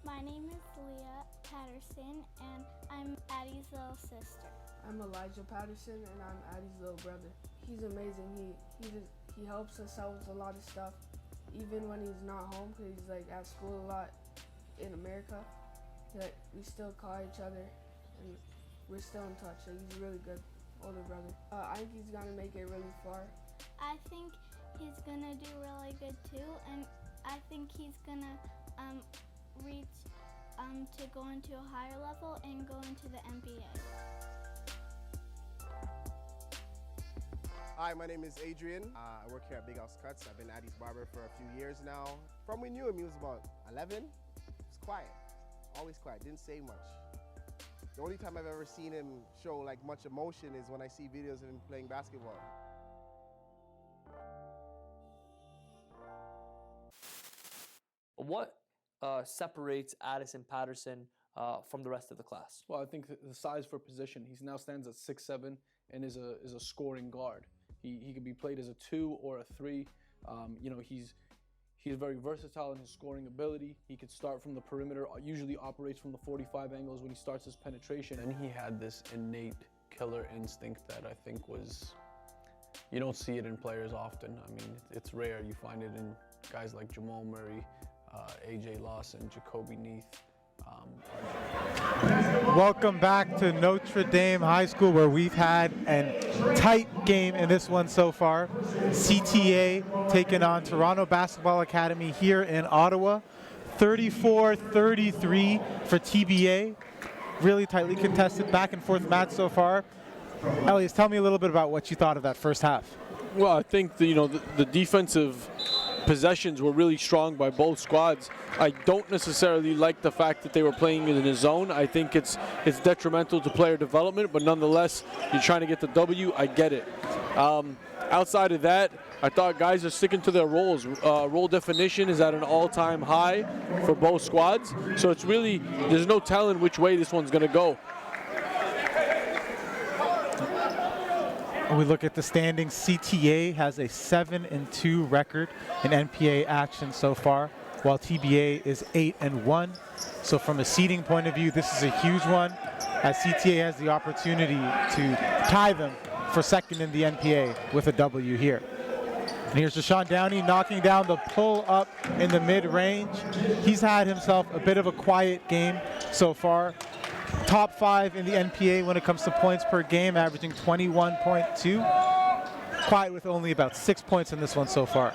Speaker 20: My name is Leah Patterson, and I'm Addie's little sister.
Speaker 11: I'm Elijah Patterson, and I'm Addie's little brother. He's amazing. He helps us out with a lot of stuff, even when he's not home, because he's like at school a lot in America. That we still call each other, and we're still in touch. So he's a really good older brother. I think he's gonna make it really far.
Speaker 20: I think he's gonna do really good too, and I think he's gonna reach to go into a higher level and go into the NBA.
Speaker 21: Hi, my name is Adrian. I work here at Big House Cuts. I've been Addie's barber for a few years now. From we knew him, he was about 11. He was quiet, always quiet, didn't say much. The only time I've ever seen him show like much emotion is when I see videos of him playing basketball.
Speaker 22: What separates Addison Patterson from the rest of the class?
Speaker 2: Well, I think the size for position. He now stands at 6'7" and is a scoring guard. He can be played as a 2 or a 3. He's very versatile in his scoring ability. He could start from the perimeter, usually operates from the 45 angles when he starts his penetration.
Speaker 16: And he had this innate killer instinct that I think you don't see it in players often. I mean, it's rare. You find it in guys like Jamal Murray, AJ Lawson, Jacoby Neath.
Speaker 1: Welcome back to Notre Dame High School, where we've had a tight game in this one so far. CTA taking on Toronto Basketball Academy here in Ottawa. 34-33 for TBA. Really tightly contested back and forth match so far. Elias, tell me a little bit about what you thought of that first half.
Speaker 2: Well, I think the defensive possessions were really strong by both squads. I don't necessarily like the fact that they were playing in a zone. I think it's detrimental to player development, but nonetheless, you're trying to get the W. I get it. Outside of that, I thought guys are sticking to their roles. Role definition is at an all-time high for both squads, so it's really, there's no telling which way this one's going to go.
Speaker 1: We look at the standings. CTA has a 7-2 record in NPA action so far, while TBA is 8-1. So from a seeding point of view, this is a huge one, as CTA has the opportunity to tie them for second in the NPA with a W here. And here's Deshaun Downey knocking down the pull-up in the mid-range. He's had himself a bit of a quiet game so far. Top 5 in the NPA when it comes to points per game, averaging 21.2. Quiet with only about 6 points in this one so far.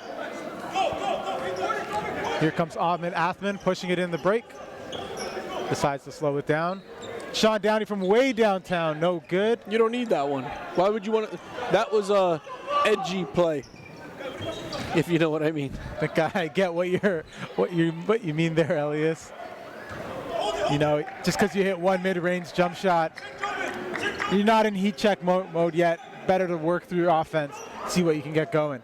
Speaker 1: Here comes Ahmed Athman pushing it in the break. Decides to slow it down. Sean Downey from way downtown, no good.
Speaker 2: You don't need that one. Why would you want to? That was a edgy play, if you know what I mean.
Speaker 1: The guy, get what you mean there, Elias. You know, just because you hit one mid-range jump shot, you're not in heat check mode yet. Better to work through your offense, see what you can get going.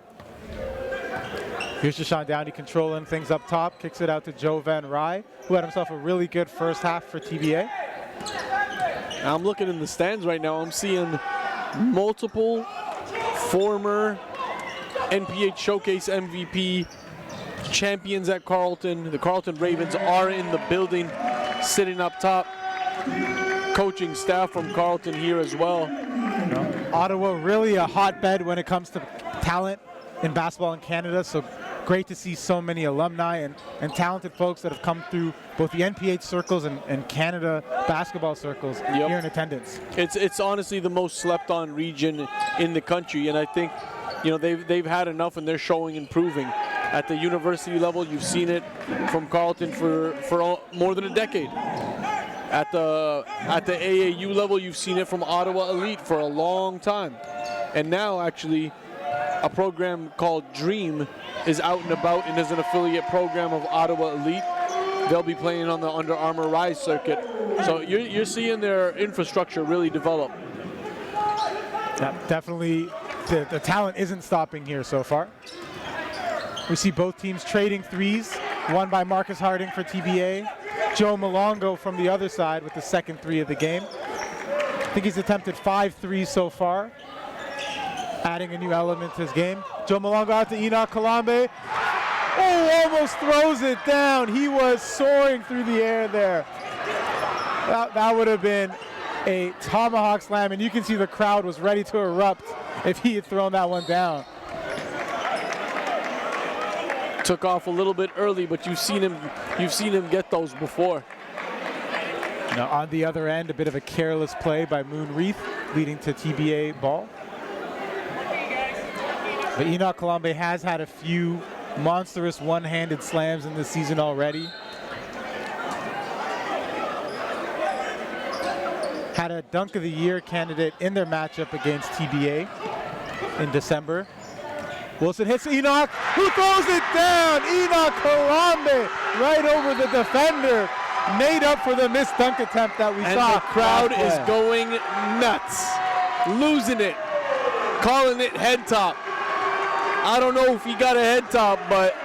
Speaker 1: Here's Deshaun Downey controlling things up top, kicks it out to Joe Van Rye, who had himself a really good first half for TBA.
Speaker 2: I'm looking in the stands right now. I'm seeing multiple former NPH Showcase MVP champions at Carleton. The Carleton Ravens are in the building, sitting up top. Coaching staff from Carleton here as well.
Speaker 1: Ottawa really a hotbed when it comes to talent in basketball in Canada, so great to see so many alumni and talented folks that have come through both the NPH circles and Canada basketball circles here in attendance.
Speaker 2: It's honestly the most slept on region in the country, and I think they've had enough and they're showing and proving. At the university level, you've seen it from Carleton for more than a decade. At the AAU level, you've seen it from Ottawa Elite for a long time. And now, actually, a program called Dream is out and about and is an affiliate program of Ottawa Elite. They'll be playing on the Under Armour Rise circuit. So you're seeing their infrastructure really develop.
Speaker 1: Yeah, definitely, the talent isn't stopping here so far. We see both teams trading threes, one by Marcus Harding for TBA, Joe Malongo from the other side with the second three of the game. I think he's attempted 5 threes so far, adding a new element to his game. Joe Malongo out to Enoch Kalambe. Oh, almost throws it down. He was soaring through the air there. That would have been a tomahawk slam, and you can see the crowd was ready to erupt if he had thrown that one down.
Speaker 2: Took off a little bit early, but you've seen him get those before.
Speaker 1: Now on the other end, a bit of a careless play by Moon Reith, leading to TBA ball. But Enoch Kalambe has had a few monstrous one-handed slams in this season already. Had a Dunk of the Year candidate in their matchup against TBA in December. Wilson hits Enoch, who throws it down. Enoch Kalambe right over the defender. Made up for the missed dunk attempt that we saw.
Speaker 2: And the crowd is going nuts. Losing it. Calling it head top. I don't know if he got a head top, but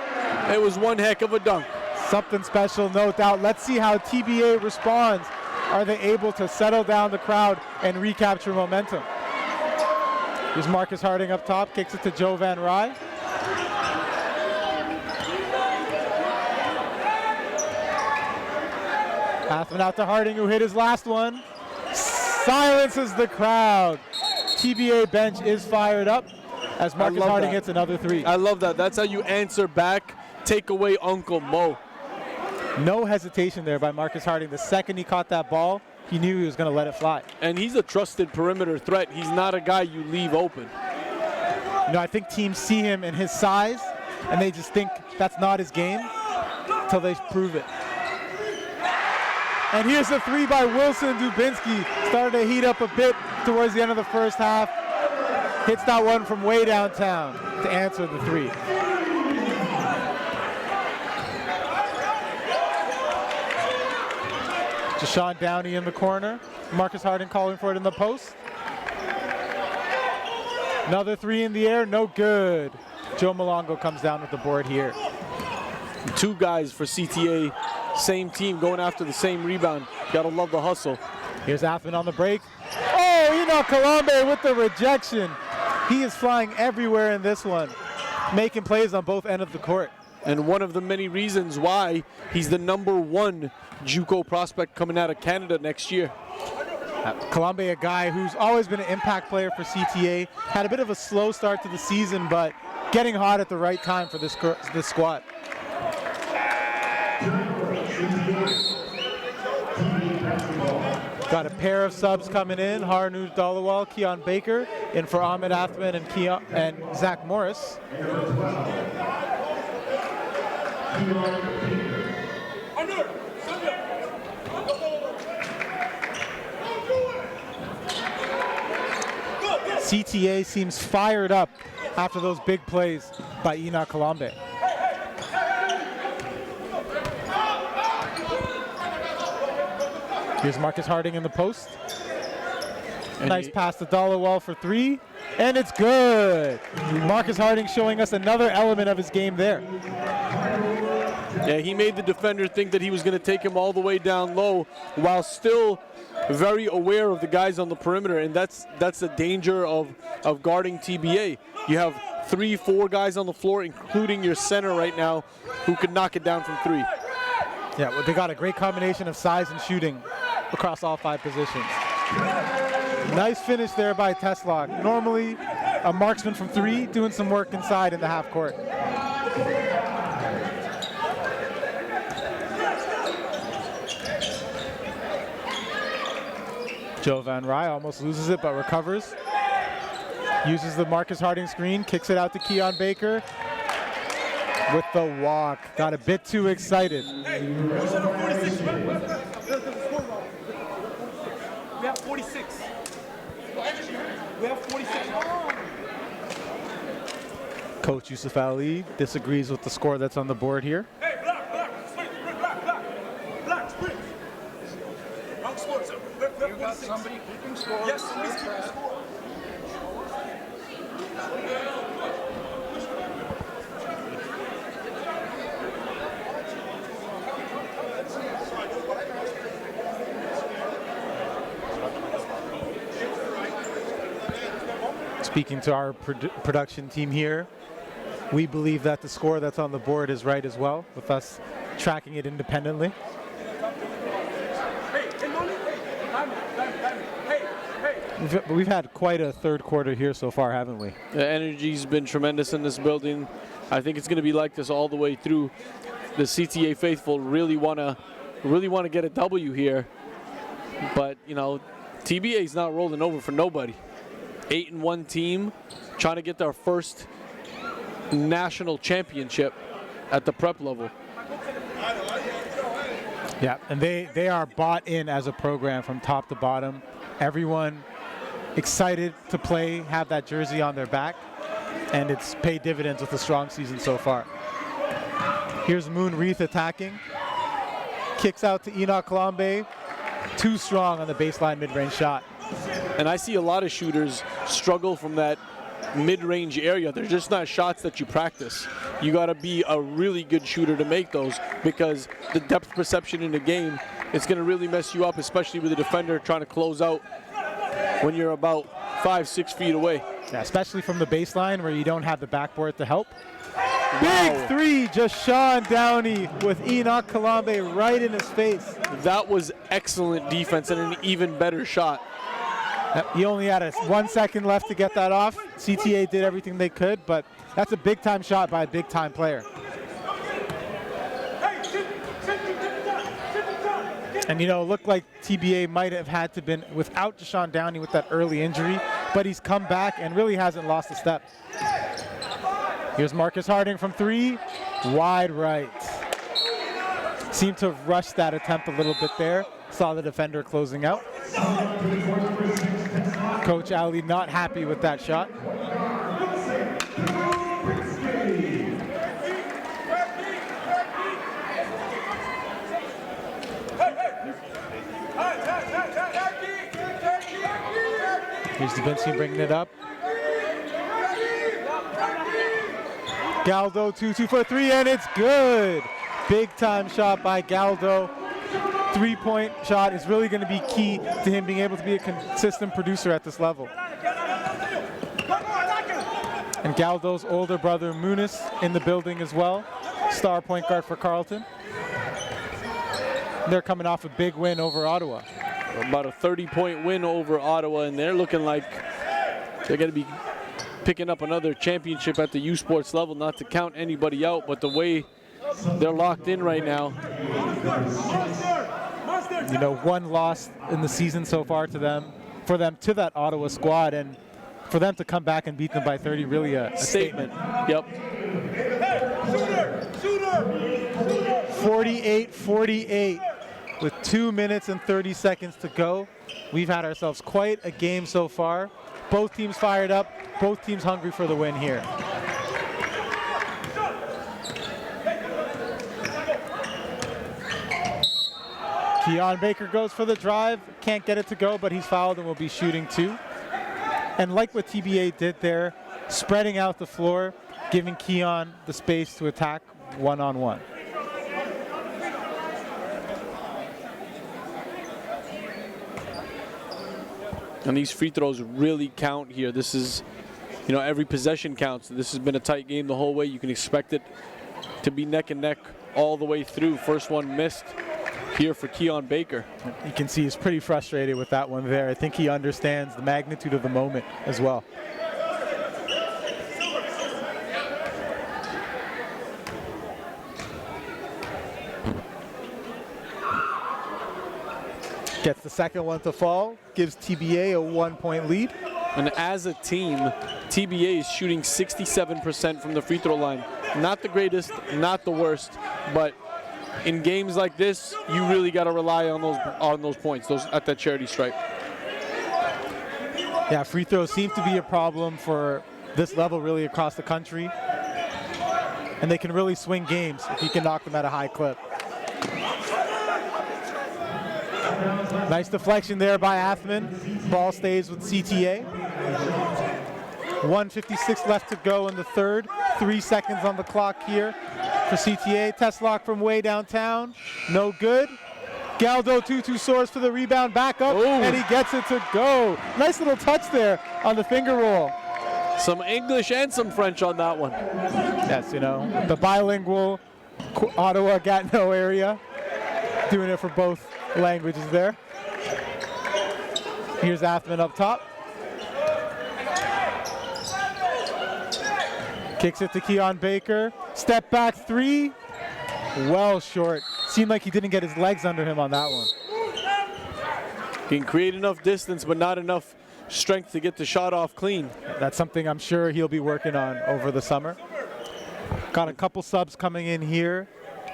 Speaker 2: it was one heck of a dunk.
Speaker 1: Something special, no doubt. Let's see how TBA responds. Are they able to settle down the crowd and recapture momentum? Here's Marcus Harding up top, kicks it to Joe Van Rye. Athman out to Harding, who hit his last one. Silences the crowd. TBA bench is fired up as Marcus Harding hits another three.
Speaker 2: I love that. That's how you answer back, take away Uncle Mo.
Speaker 1: No hesitation there by Marcus Harding. The second he caught that ball, he knew he was going to let it fly.
Speaker 2: And he's a trusted perimeter threat. He's not a guy you leave open.
Speaker 1: You know, I think teams see him in his size, and they just think that's not his game until they prove it. And here's the three by Wilson Dubinsky. Started to heat up a bit towards the end of the first half. Hits that one from way downtown to answer the three. Jashawn Downey in the corner. Marcus Harding calling for it in the post. Another three in the air, no good. Joe Malongo comes down with the board here.
Speaker 2: Two guys for CTA, same team going after the same rebound. Gotta love the hustle.
Speaker 1: Here's Athman on the break. Oh, Enoch Kalambe with the rejection. He is flying everywhere in this one, making plays on both ends of the court.
Speaker 2: And one of the many reasons why he's the #1 JUCO prospect coming out of Canada next year.
Speaker 1: Kalambe, a guy who's always been an impact player for CTA, had a bit of a slow start to the season, but getting hot at the right time for this squad. Got a pair of subs coming in. Harnuj Dalawal, Keon Baker, in for Ahmed Athman and Zach Morris. CTA seems fired up after those big plays by Enoch Kalambe. Here's Marcus Harding in the post. Nice pass to Dalawal for three, and it's good. Marcus Harding showing us another element of his game there.
Speaker 2: Yeah, he made the defender think that he was going to take him all the way down low while still very aware of the guys on the perimeter, and that's the danger of guarding TBA. You have 3-4 guys on the floor, including your center right now, who could knock it down from three.
Speaker 1: Yeah, well, they got a great combination of size and shooting across all 5 positions. Nice finish there by Teslock. Normally a marksman from 3, doing some work inside in the half court. Joe Van Rye almost loses it but recovers. Uses the Marcus Harding screen, kicks it out to Keon Baker with the walk. Got a bit too excited.
Speaker 3: We have 46. We have 46.
Speaker 1: Coach Yusuf Ali disagrees with the score that's on the board here.
Speaker 3: Hey, black, sprint, black, sprint. Wrong score, sir. We have 46. Somebody keeping score. Yes, somebody's keeping score.
Speaker 1: Speaking to our production team here, we believe that the score that's on the board is right as well, with us tracking it independently.
Speaker 3: Hey,
Speaker 1: We've had quite a third quarter here so far, haven't we?
Speaker 2: The energy's been tremendous in this building. I think it's going to be like this all the way through. The CTA faithful really want to get a W here, but you know, TBA's not rolling over for nobody. 8-1 team trying to get their first national championship at the prep level.
Speaker 1: Yeah, and they are bought in as a program from top to bottom. Everyone excited to play, have that jersey on their back, and it's paid dividends with a strong season so far. Here's Moon Reith attacking. Kicks out to Enoch Kalambe. Too strong on the baseline mid-range shot.
Speaker 2: And I see a lot of shooters struggle from that mid-range area. They're just not shots that you practice. You got to be a really good shooter to make those, because the depth perception in the game, it's going to really mess you up, especially with a defender trying to close out when you're about 5-6 feet away.
Speaker 1: Yeah, especially from the baseline where you don't have the backboard to help. Big three, just Sean Downey with Enoch Kalambe right in his face.
Speaker 2: That was excellent defense and an even better shot.
Speaker 1: He only had 1 second left to get that off. CTA did everything they could, but that's a big-time shot by a big-time player. And, you know, it looked like TBA might have had to been without Deshaun Downey with that early injury, but he's come back and really hasn't lost a step. Here's Marcus Harding from three, wide right. Seemed to have rushed that attempt a little bit there. Saw the defender closing out. Coach Ali not happy with that shot. Here's DaVinci bringing it up. Galdo 2-2 for three, and it's good. Big time shot by Galdo. 3-point shot is really going to be key to him being able to be a consistent producer at this level. And Galdo's older brother Munis in the building as well, star point guard for Carleton. They're coming off a big win over Ottawa.
Speaker 2: About a 30-point win over Ottawa, and they're looking like they're going to be picking up another championship at the U Sports level, not to count anybody out, but the way they're locked in right now.
Speaker 1: You know, one loss in the season so far to them, for them to that Ottawa squad, and for them to come back and beat them by 30, really a statement.
Speaker 2: Yep.
Speaker 1: 48-48 with 2 minutes and 30 seconds to go. We've had ourselves quite a game so far. Both teams fired up, both teams hungry for the win here. Keon Baker goes for the drive, can't get it to go, but he's fouled and will be shooting two. And like what TBA did there, spreading out the floor, giving Keon the space to attack one-on-one.
Speaker 2: And these free throws really count here. This is, you know, every possession counts. This has been a tight game the whole way. You can expect it to be neck and neck all the way through. First one missed here for Keon Baker.
Speaker 1: You can see he's pretty frustrated with that one there. I think he understands the magnitude of the moment as well. Gets the second one to fall, gives TBA a 1-point lead.
Speaker 2: And as a team, TBA is shooting 67% from the free throw line. Not the greatest, not the worst, but in games like this, you really got to rely on those points, those at that charity stripe.
Speaker 1: Yeah, free throws seem to be a problem for this level really across the country. And they can really swing games if you can knock them at a high clip. Nice deflection there by Athman. Ball stays with CTA. 1:56 left to go in the third. 3 seconds on the clock here for CTA. Test lock from way downtown. No good. Galdo 2-2 soars for the rebound. Back up, and he gets it to go. Nice little touch there on the finger roll.
Speaker 2: Some English and some French on that one.
Speaker 1: Yes, you know, the bilingual Ottawa-Gatineau area. Doing it for both languages there. Here's Athman up top. Kicks it to Keon Baker. Step back three. Well short. Seemed like he didn't get his legs under him on that one.
Speaker 2: Can create enough distance, but not enough strength to get the shot off clean.
Speaker 1: That's something I'm sure he'll be working on over the summer. Got a couple subs coming in here.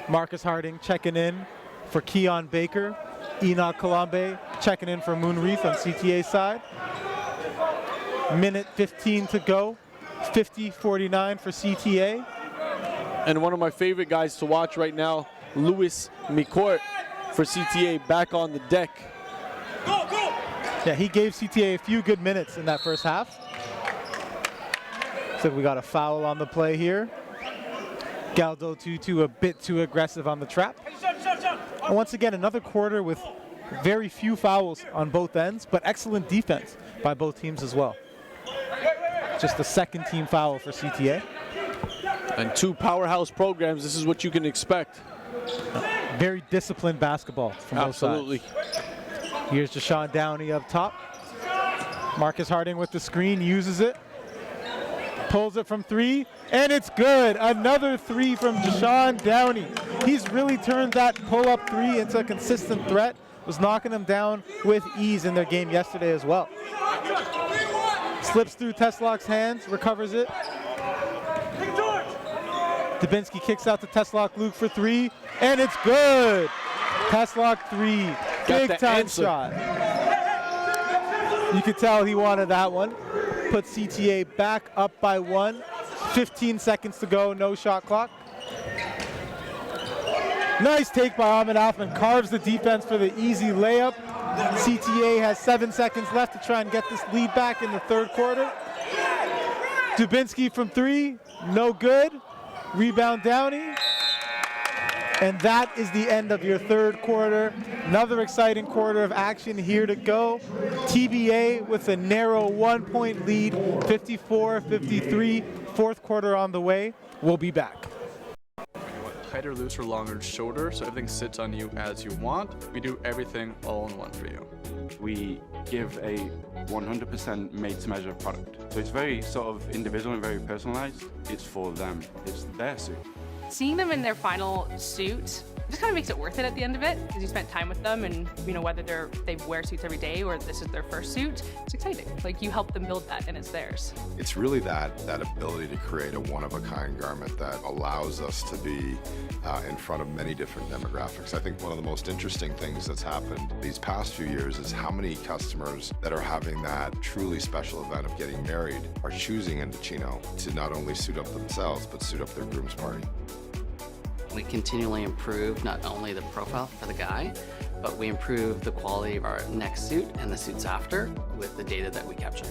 Speaker 1: Marcus Harding checking in for Keon Baker. Enoch Kalambe checking in for Moonreath on CTA side. Minute 15 to go. 50-49 for CTA.
Speaker 2: And one of my favorite guys to watch right now, Louis Micourt for CTA, back on the deck.
Speaker 1: Yeah, he gave CTA a few good minutes in that first half. So we got a foul on the play here. Galdo Tutu a bit too aggressive on the trap. And once again, another quarter with very few fouls on both ends, but excellent defense by both teams as well. Just the second team foul for CTA.
Speaker 2: And two powerhouse programs, this is what you can expect.
Speaker 1: Very disciplined basketball from both sides.
Speaker 2: Absolutely.
Speaker 1: Here's Deshaun Downey up top. Marcus Harding with the screen, uses it. Pulls it from three, and it's good. Another three from Deshaun Downey. He's really turned that pull-up three into a consistent threat. Was knocking them down with ease in their game yesterday as well. Slips through Teslok's hands, recovers it. Dubinsky kicks out to Teslok Luke for three, and it's good. Teslok three, big time shot. You could tell he wanted that one. Put CTA back up by one. 15 seconds to go, no shot clock. Nice take by Ahmed Athman, carves the defense for the easy layup. CTA has 7 seconds left to try and get this lead back in the third quarter. Dubinsky from three, no good. Rebound Downey. And that is the end of your third quarter. Another exciting quarter of action here to go. TBA with a narrow 1 point lead, 54-53. Fourth quarter on the way. We'll be back.
Speaker 10: Tighter, looser, longer, shorter, so everything sits on you as you want. We do everything all in one for you.
Speaker 6: We give a 100% made-to-measure product. So it's very sort of individual and very personalized. It's for them. It's their suit.
Speaker 7: Seeing them in their final suit just kind of makes it worth it at the end of it, because you spent time with them, and you know, whether they wear suits every day or this is their first suit, it's exciting. Like, you help them build that and it's theirs.
Speaker 9: It's really that ability to create a one-of-a-kind garment that allows us to be in front of many different demographics. I think one of the most interesting things that's happened these past few years is how many customers that are having that truly special event of getting married are choosing EndoChino to not only suit up themselves, but suit up their groom's party.
Speaker 23: We continually improve not only the profile for the guy, but we improve the quality of our next suit and the suits after with the data that we capture.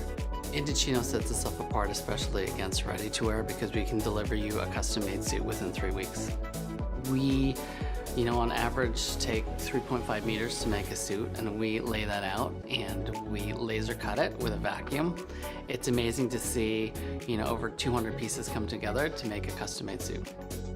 Speaker 23: EndoChino sets itself apart, especially against ready-to-wear, because we can deliver you a custom-made suit within 3 weeks. We, on average take 3.5 meters to make a suit, and we lay that out and we laser cut it with a vacuum. It's amazing to see, over 200 pieces come together to make a custom-made suit.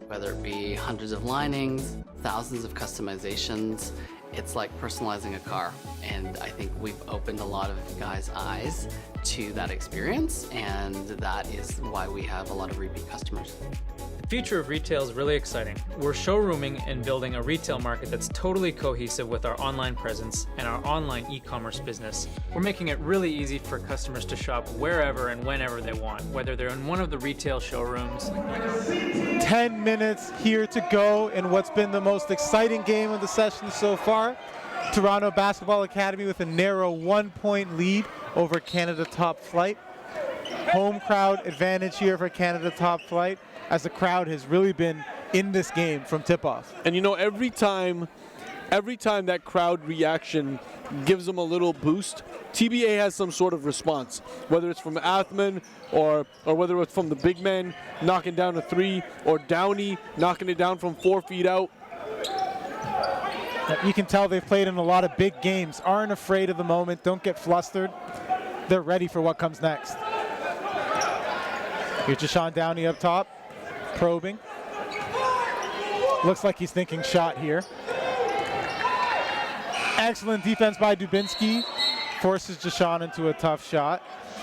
Speaker 23: Whether it be hundreds of linings, thousands of customizations, it's like personalizing a car. And I think we've opened a lot of guys' eyes to that experience, and that is why we have a lot of repeat customers.
Speaker 24: The future of retail is really exciting. We're showrooming and building a retail market that's totally cohesive with our online presence and our online e-commerce business. We're making it really easy for customers to shop wherever and whenever they want, whether they're in one of the retail showrooms.
Speaker 1: 10 minutes here to go in what's been the most exciting game of the session so far. Toronto Basketball Academy with a narrow 1 point lead over Canada Topflight. Home crowd advantage here for Canada Topflight, as the crowd has really been in this game from tip-off.
Speaker 2: And every time that crowd reaction gives them a little boost, TBA has some sort of response, whether it's from Athman or whether it's from the big man knocking down a three, or Downey knocking it down from 4 feet out.
Speaker 1: You can tell they've played in a lot of big games, aren't afraid of the moment, don't get flustered. They're ready for what comes next. Here's Deshaun Downey up top, probing. Looks like he's thinking shot here. Excellent defense by Dubinsky. forces Jashawn into a tough shot.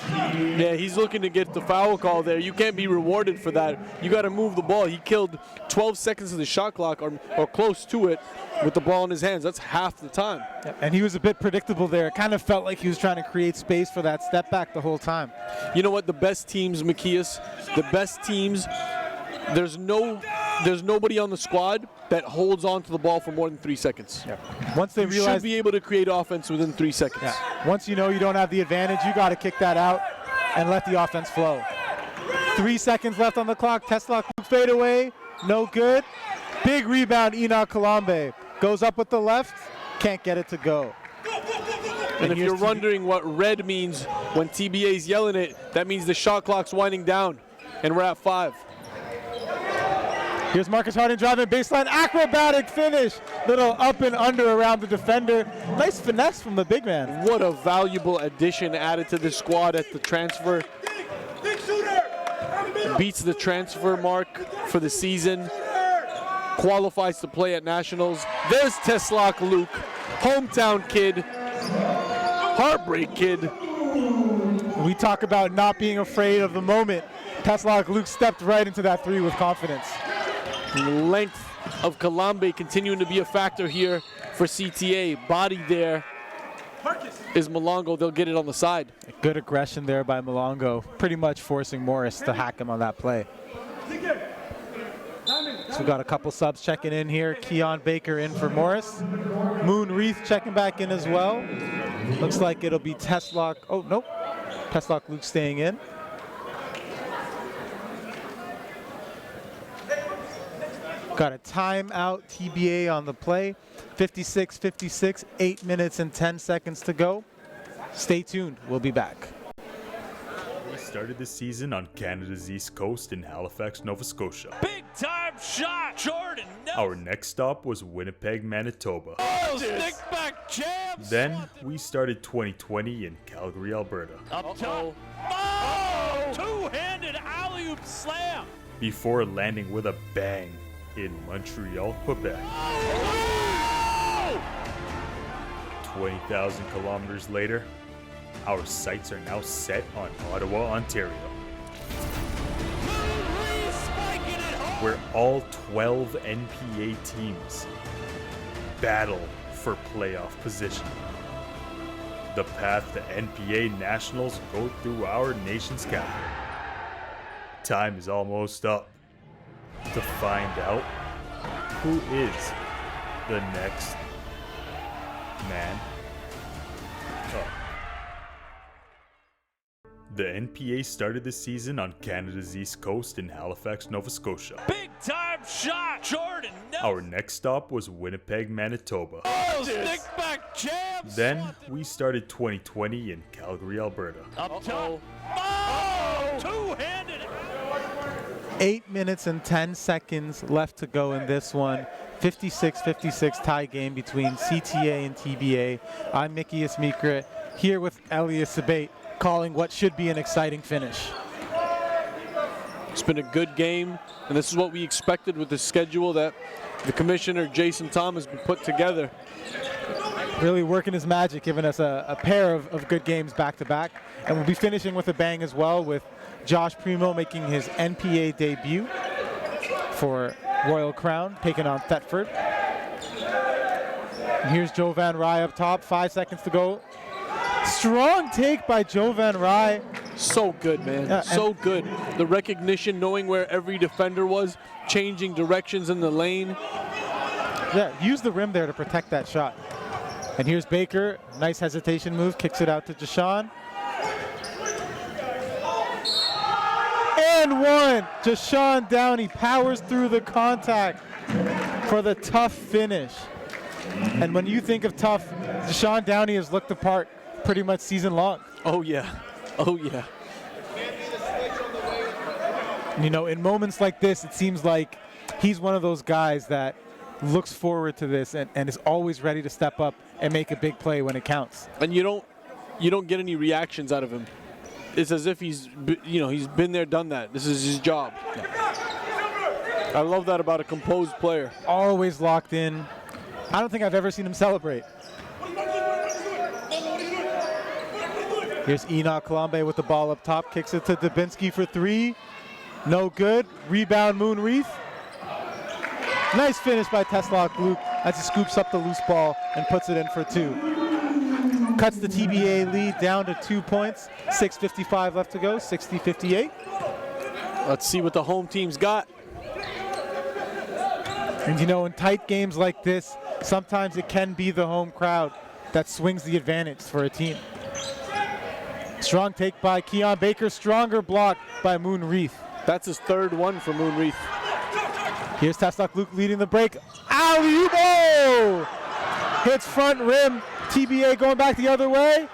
Speaker 2: Yeah, he's looking to get the foul call there. You can't be rewarded for that. You got to move the ball. He killed 12 seconds of the shot clock or close to it with the ball in his hands. That's half the time.
Speaker 1: And he was a bit predictable there. It kind of felt like he was trying to create space for that step back the whole time.
Speaker 2: You know what? The best teams, Macias, the best teams, there's nobody on the squad that holds on to the ball for more than 3 seconds.
Speaker 1: Once they
Speaker 2: you
Speaker 1: realize
Speaker 2: should be able to create offense within 3 seconds.
Speaker 1: Once you know you don't have the advantage, you got to kick that out and let the offense flow. 3 seconds left on the clock. Tesla fade away, no good. Big rebound, Enoch Kalambe. Goes up with the left, can't get it to go.
Speaker 2: And if you're wondering what red means when TBA's yelling it, that means the shot clock's winding down, and we're at 5.
Speaker 1: Here's Marcus Harding driving baseline, acrobatic finish. Little up and under around the defender. Nice finesse from the big man.
Speaker 2: What a valuable addition added to the squad at the transfer. Beats the transfer mark for the season. Qualifies to play at Nationals. There's Teslak Luke, hometown kid, heartbreak kid.
Speaker 1: We talk about not being afraid of the moment. Teslak Luke stepped right into that 3 with confidence.
Speaker 2: The length of Kalambe continuing to be a factor here for CTA. Body there is Malongo. They'll get it on the side.
Speaker 1: Good aggression there by Malongo, pretty much forcing Morris to hack him on that play. So we got a couple subs checking in here. Keon Baker in for Morris. Moon Reith checking back in as well. Looks like it'll be Teslak. Oh, nope. Teslak Luke staying in. Got a timeout, TBA on the play. 56-56, 8 minutes and 10 seconds to go. Stay tuned, we'll be back.
Speaker 4: We started the season on Canada's East Coast in Halifax, Nova Scotia.
Speaker 5: Big time shot, Jordan.
Speaker 4: Our next stop was Winnipeg, Manitoba.
Speaker 5: Oh, stick back jams.
Speaker 4: Then we started 2020 in Calgary, Alberta.
Speaker 5: Up top. Oh, two-handed alley-oop slam.
Speaker 4: Before landing with a bang in Montreal, Quebec. 20,000 kilometers later, our sights are now set on Ottawa, Ontario, where all 12 NPA teams battle for playoff position. The path to NPA Nationals go through our nation's capital. Time is almost up to find out who is the next man up. The NPA started the season on Canada's East Coast in Halifax, Nova Scotia.
Speaker 5: Big time shot, Jordan.
Speaker 4: Our next stop was Winnipeg, Manitoba.
Speaker 5: Oh, stick back jams.
Speaker 4: Then we started 2020 in Calgary, Alberta.
Speaker 5: Up top. Oh, two-handed.
Speaker 1: 8 minutes and 10 seconds left to go in this one. 56-56 tie game between CTA and TBA. I'm Mickey Ismikra here with Elias Sabate, calling what should be an exciting finish.
Speaker 2: It's been a good game, and this is what we expected with the schedule that the commissioner, Jason Thomas, has put together.
Speaker 1: Really working his magic, giving us a pair of good games back-to-back. And we'll be finishing with a bang as well, with Josh Primo making his NPA debut for Royal Crown, taking on Thetford. And here's Joe Van Rye up top, 5 seconds to go. Strong take by Joe Van Rye.
Speaker 2: So good, man. So good. The recognition, knowing where every defender was, changing directions in the lane.
Speaker 1: Yeah, use the rim there to protect that shot. And here's Baker. Nice hesitation move. Kicks it out to Jashawn. And one. Jashawn Downey powers through the contact for the tough finish. And when you think of tough, Jashawn Downey has looked the part pretty much season long.
Speaker 2: Oh, yeah. Oh, yeah.
Speaker 1: You know, in moments like this, it seems like he's one of those guys that looks forward to this and is always ready to step up and make a big play when it counts.
Speaker 2: And you don't get any reactions out of him. It's as if he's been there, done that. This is his job. Yeah. I love that about a composed player.
Speaker 1: Always locked in. I don't think I've ever seen him celebrate. Here's Enoch Colombe with the ball up top, kicks it to Dubinsky for 3. No good. Rebound, Moonreath. Nice finish by Teslock Luke as he scoops up the loose ball and puts it in for 2. Cuts the TBA lead down to 2 points. 6:55 left to go, 60-58.
Speaker 2: Let's see what the home team's got.
Speaker 1: And you know, in tight games like this, sometimes it can be the home crowd that swings the advantage for a team. Strong take by Keon Baker, stronger block by Moonreath.
Speaker 2: That's his 3rd one for Moonreath.
Speaker 1: Here's Teslock Luke leading the break. Alley-oop! Hits front rim. TBA going back the other way.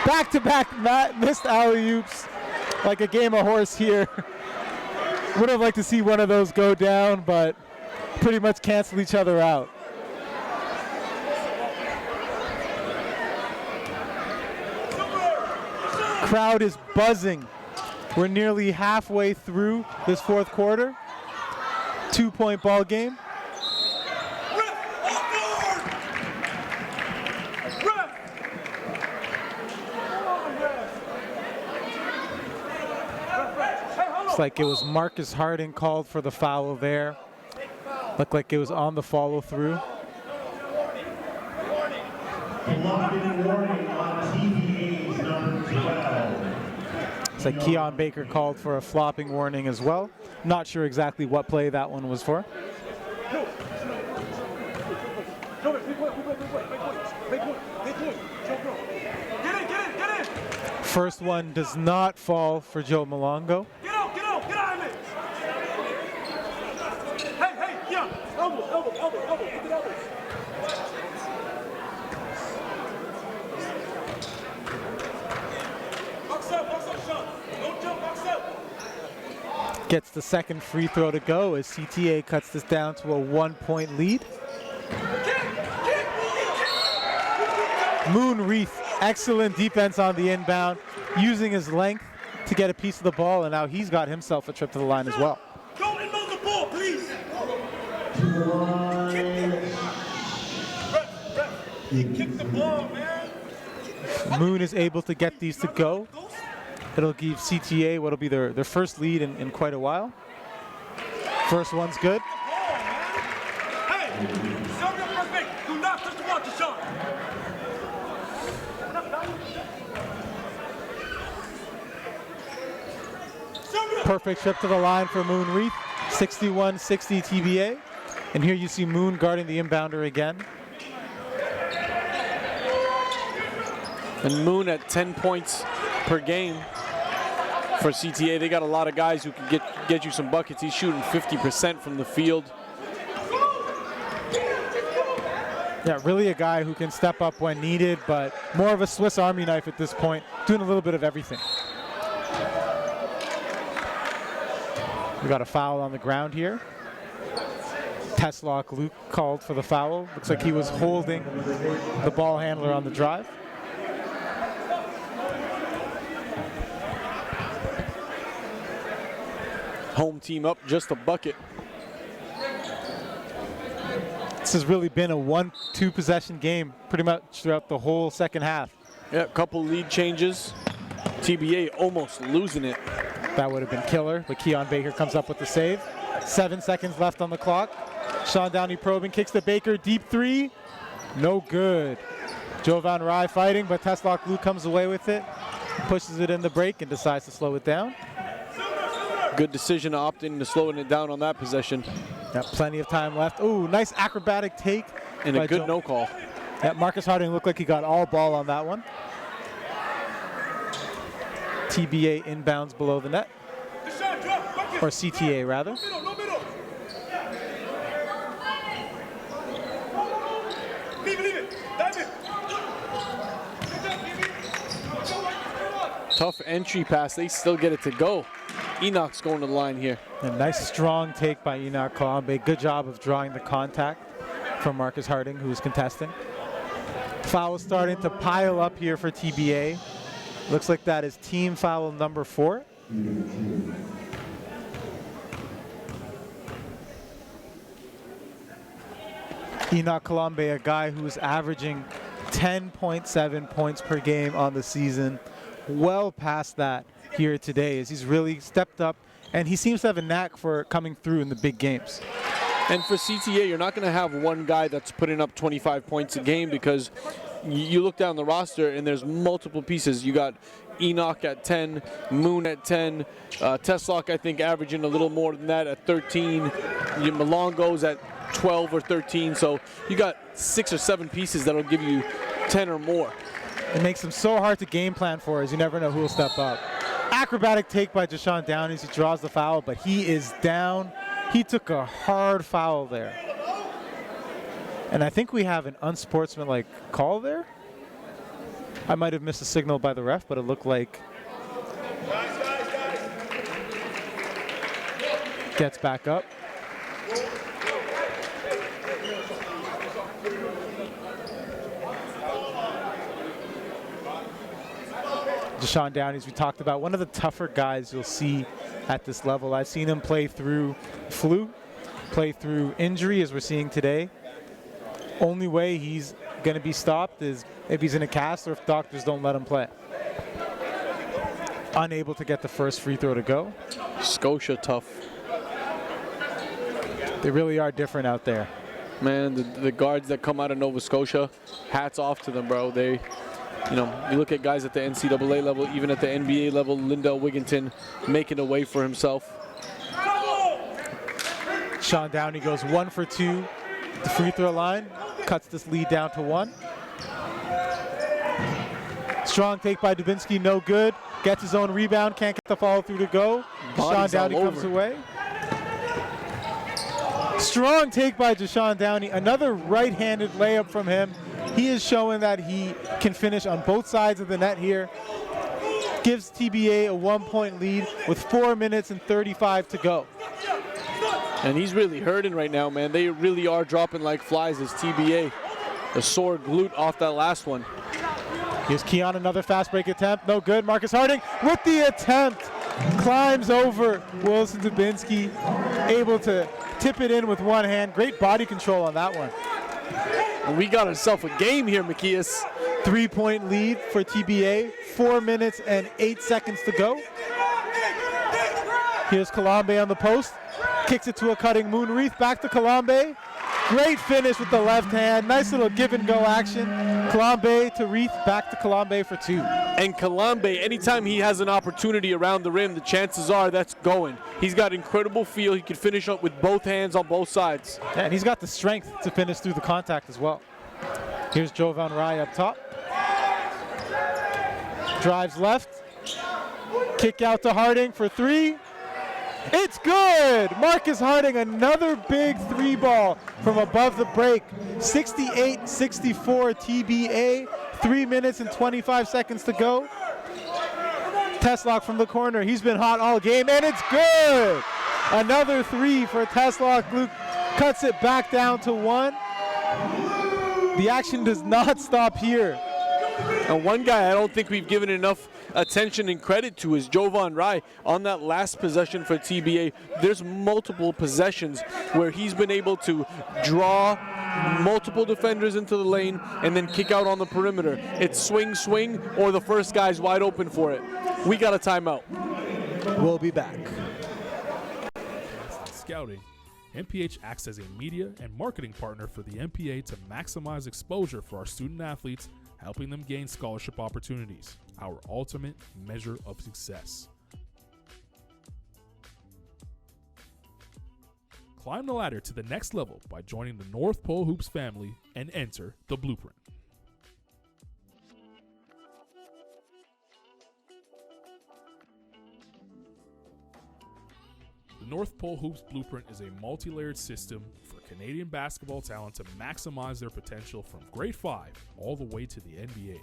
Speaker 1: Back-to-back missed alley-oops. Like a game of horse here. Would have liked to see one of those go down, but pretty much cancel each other out. Crowd is buzzing. We're nearly halfway through this 4th quarter. 2-point ball game. Looks like it was Marcus Harding called for the foul there. Looked like it was on the follow through. Looks like Keon Baker called for a flopping warning as well. Not sure exactly what play that one was for. First one does not fall for Joe Malongo.
Speaker 3: Get out of it! Hey, yeah, elbow, get the elbows. Box up, Sean. Don't jump, box up.
Speaker 1: Gets the second free throw to go as CTA cuts this down to a 1-point lead. Moonreath, excellent defense on the inbound, using his length to get a piece of the ball, and now he's got himself a trip to the line as well.
Speaker 3: Don't inbound the ball, please. Kick the ball, man.
Speaker 1: Moon is able to get these to go. It'll give CTA what'll be their first lead in quite a while. First one's good.
Speaker 3: Hey, serve your perfect. Do not touch the ball, Deshaun.
Speaker 1: Perfect trip to the line for Moonreath. 61-60 TBA. And here you see Moon guarding the inbounder again.
Speaker 2: And Moon at 10 points per game for CTA. They got a lot of guys who can get you some buckets. He's shooting 50% from the field.
Speaker 1: Yeah, really a guy who can step up when needed, but more of a Swiss Army knife at this point, doing a little bit of everything. We got a foul on the ground here. Teslock Luke called for the foul. Looks like he was holding the ball handler on the drive.
Speaker 2: Home team up just a bucket.
Speaker 1: This has really been a 1-2 possession game pretty much throughout the whole second half.
Speaker 2: Yeah, a couple lead changes. TBA almost losing it.
Speaker 1: That would have been killer, but Keon Baker comes up with the save. 7 seconds left on the clock. Sean Downey probing, kicks to Baker, deep 3. No good. Jovan Rai fighting, but Teslock Luke comes away with it. Pushes it in the break and decides to slow it down.
Speaker 2: Good decision to opt into slowing it down on that possession.
Speaker 1: Got plenty of time left. Ooh, nice acrobatic take.
Speaker 2: And a good no call.
Speaker 1: Yeah, Marcus Harding looked like he got all ball on that one. TBA inbounds below the net. Or CTA rather.
Speaker 2: Tough entry pass. They still get it to go. Enoch's going to the line here.
Speaker 1: A nice strong take by Enoch Colombe. Good job of drawing the contact from Marcus Harding, who was contesting. Foul starting to pile up here for TBA. Looks like that is team foul number 4. Enoch Colombe, a guy who's averaging 10.7 points per game on the season. Well past that here today as he's really stepped up, and he seems to have a knack for coming through in the big games.
Speaker 2: And for CTA, you're not going to have one guy that's putting up 25 points a game, because you look down the roster and there's multiple pieces. You got Enoch at 10, Moon at 10, Teslock I think averaging a little more than that at 13. Malongo's at 12 or 13. So you got 6 or 7 pieces that'll give you 10 or more.
Speaker 1: It makes him so hard to game plan for, as you never know who will step up. Acrobatic take by Deshaun Downey as he draws the foul, but he is down. He took a hard foul there. And I think we have an unsportsmanlike call there. I might have missed a signal by the ref, but it looked like gets back up. Deshaun Downey, as we talked about, one of the tougher guys you'll see at this level. I've seen him play through flu, play through injury, as we're seeing today. Only way he's going to be stopped is if he's in a cast or if doctors don't let him play. Unable to get the first free throw to go.
Speaker 2: Scotia tough.
Speaker 1: They really are different out there.
Speaker 2: Man, the guards that come out of Nova Scotia, hats off to them, bro. They, you know, you look at guys at the NCAA level, even at the NBA level, Lindell Wigginton making a way for himself.
Speaker 1: Sean Downey goes 1 for 2 at the free throw line, cuts this lead down to 1. Strong take by Dubinsky, no good. Gets his own rebound, can't get the follow through to go. Sean Downey comes away. Strong take by Deshaun Downey, another right-handed layup from him. He is showing that he can finish on both sides of the net here. Gives TBA a 1-point lead with 4 minutes and 35 to go.
Speaker 2: And he's really hurting right now, man. They really are dropping like flies as TBA. A sore glute off that last one.
Speaker 1: Here's Keon, another fast break attempt. No good. Marcus Harding with the attempt. Climbs over Wilson Dubinsky. Able to tip it in with one hand. Great body control on that one.
Speaker 2: And we got ourselves a game here, Macias.
Speaker 1: 3-point lead for TBA. 4 minutes and 8 seconds to go. Here's Kalambe on the post. Kicks it to a cutting Moonreath. Back to Kalambe. Great finish with the left hand. Nice little give and go action. Kalambe to Reith. Back to Kalambe for 2.
Speaker 2: And Kalambe, anytime he has an opportunity around the rim, the chances are that's going. He's got incredible feel. He can finish up with both hands on both sides.
Speaker 1: Yeah, and he's got the strength to finish through the contact as well. Here's Jovan Rai up top. Drives left. Kick out to Harding for 3. It's good! Marcus Harding, another big 3 ball from above the break. 68-64 TBA. 3 minutes and 25 seconds to go. Teslock from the corner. He's been hot all game, and it's good! Another 3 for Teslock. Luke cuts it back down to 1. The action does not stop here.
Speaker 2: And one guy I don't think we've given enough attention and credit to is Jovan Rai. On that last possession for TBA, there's multiple possessions where he's been able to draw multiple defenders into the lane and then kick out on the perimeter. It's swing, swing, or the first guy's wide open for it. We got a timeout.
Speaker 1: We'll be back.
Speaker 8: Scouting. MPH acts as a media and marketing partner for the MPA to maximize exposure for our student athletes, helping them gain scholarship opportunities, our ultimate measure of success. Climb the ladder to the next level by joining the North Pole Hoops family and enter the Blueprint. The North Pole Hoops Blueprint is a multi-layered system for Canadian basketball talent to maximize their potential from grade 5 all the way to the NBA.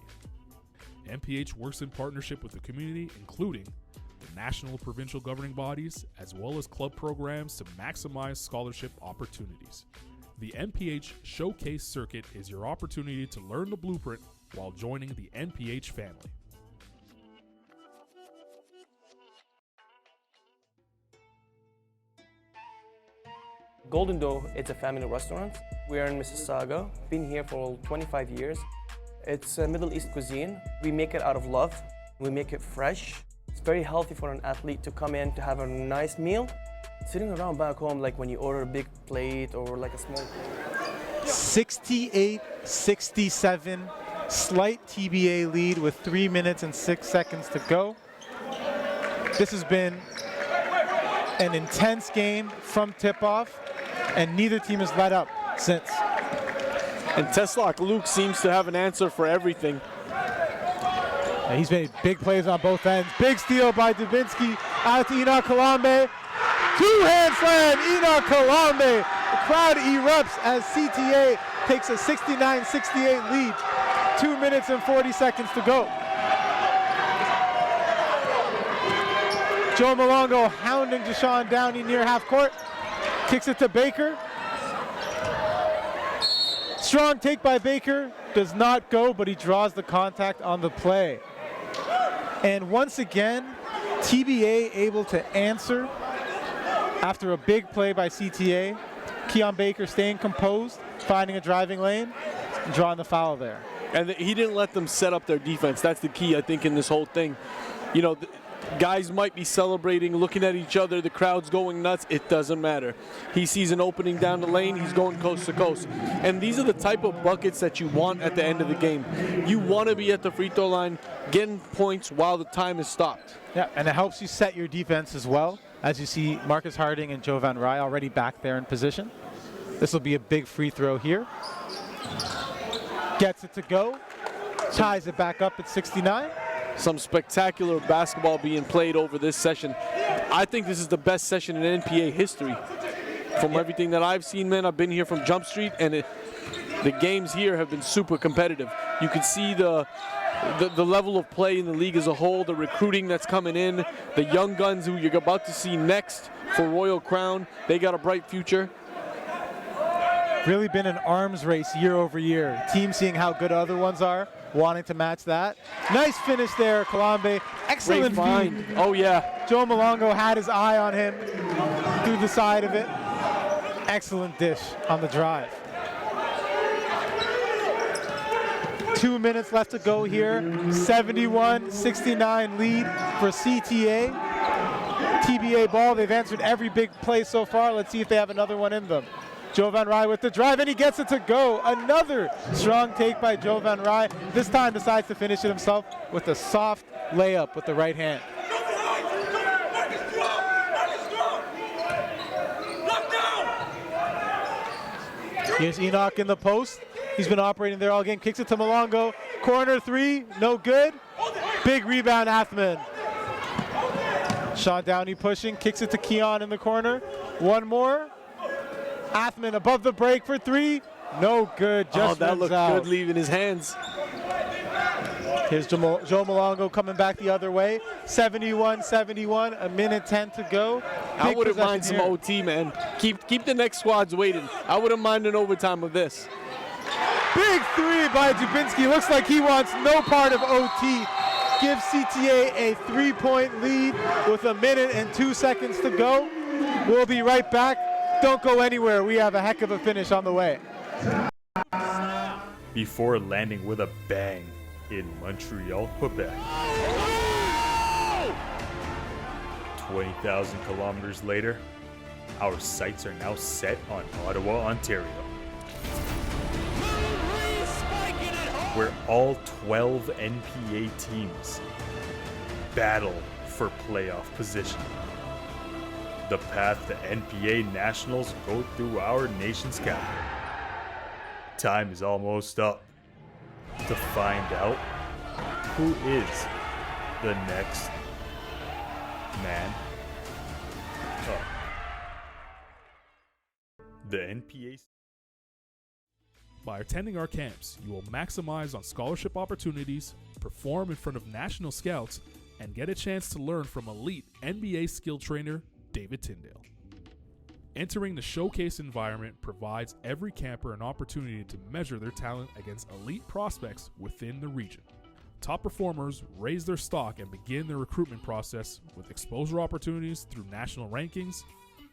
Speaker 8: MPH works in partnership with the community, including the national and provincial governing bodies, as well as club programs to maximize scholarship opportunities. The MPH Showcase Circuit is your opportunity to learn the blueprint while joining the MPH family.
Speaker 12: Golden Dough, it's a family restaurant. We are in Mississauga, been here for 25 years. It's a Middle East cuisine. We make it out of love. We make it fresh. It's very healthy for an athlete to come in to have a nice meal. Sitting around back home, like when you order a big plate or like a small plate.
Speaker 1: 68-67, slight TBA lead with 3 minutes and 6 seconds to go. This has been an intense game from tip-off, and neither team has let up since.
Speaker 2: And Teslock Luke seems to have an answer for everything.
Speaker 1: And he's made big plays on both ends. Big steal by Dubinsky out to Enoch Kalambe. Two-hand slam, Enoch Kalambe. The crowd erupts as CTA takes a 69-68 lead. 2 minutes and 40 seconds to go. Joe Malongo hounding Deshaun Downey near half court. Kicks it to Baker. Strong take by Baker. Does not go, but he draws the contact on the play. And once again, TBA able to answer after a big play by CTA. Keon Baker staying composed, finding a driving lane, and drawing the foul there.
Speaker 2: And he didn't let them set up their defense. That's the key, I think, in this whole thing. You know, guys might be celebrating, looking at each other, the crowd's going nuts. It doesn't matter. He sees an opening down the lane, he's going coast to coast. And these are the type of buckets that you want at the end of the game. You want to be at the free throw line getting points while the time is stopped.
Speaker 1: Yeah, and it helps you set your defense as well, as you see Marcus Harding and Joe Van Rij already back there in position. This will be a big free throw here. Gets it to go, ties it back up at 69.
Speaker 2: Some spectacular basketball being played over this session. I think this is the best session in NPA history. From everything that I've seen, man, I've been here from Jump Street, and the games here have been super competitive. You can see the level of play in the league as a whole, the recruiting that's coming in, the young guns who you're about to see next for Royal Crown. They got a bright future.
Speaker 1: Really been an arms race year over year. Teams seeing how good other ones are, wanting to match that. Nice finish there, Kalambe. Excellent
Speaker 2: find. Oh, yeah.
Speaker 1: Joe Malongo had his eye on him through the side of it. Excellent dish on the drive. 2 minutes left to go here. 71-69 lead for CTA. TBA ball, they've answered every big play so far. Let's see if they have another one in them. Joe Van Rij with the drive, and he gets it to go. Another strong take by Joe Van Rij. This time decides to finish it himself with a soft layup with the right hand. Here's Enoch in the post. He's been operating there all game. Kicks it to Malongo. Corner three, no good. Big rebound, Athman. Sean Downey pushing, kicks it to Keon in the corner. One more. Athman above the break for three. No good, just
Speaker 2: that looked
Speaker 1: out.
Speaker 2: good leaving his hands.
Speaker 1: Here's Joe Malongo coming back the other way. 71-71, a minute 10 to go.
Speaker 2: I wouldn't mind some OT, man. Keep the next squads waiting. I wouldn't mind an overtime of this.
Speaker 1: Big three by Dubinsky. Looks like he wants no part of OT. Gives CTA a 3-point lead with a minute and 2 seconds to go. We'll be right back. Don't go anywhere. We have a heck of a finish on the way.
Speaker 4: Before landing with a bang in Montreal, Quebec. 20,000 kilometers later, our sights are now set on Ottawa, Ontario, where all 12 NPA teams battle for playoff position. The path to NPA Nationals go through our nation's capital. Time is almost up to find out who is the next man up. The NPA.
Speaker 8: By attending our camps, you will maximize on scholarship opportunities, perform in front of national scouts, and get a chance to learn from elite NBA skill trainer David Tyndale. Entering the showcase environment provides every camper an opportunity to measure their talent against elite prospects within the region. Top performers raise their stock and begin their recruitment process with exposure opportunities through national rankings,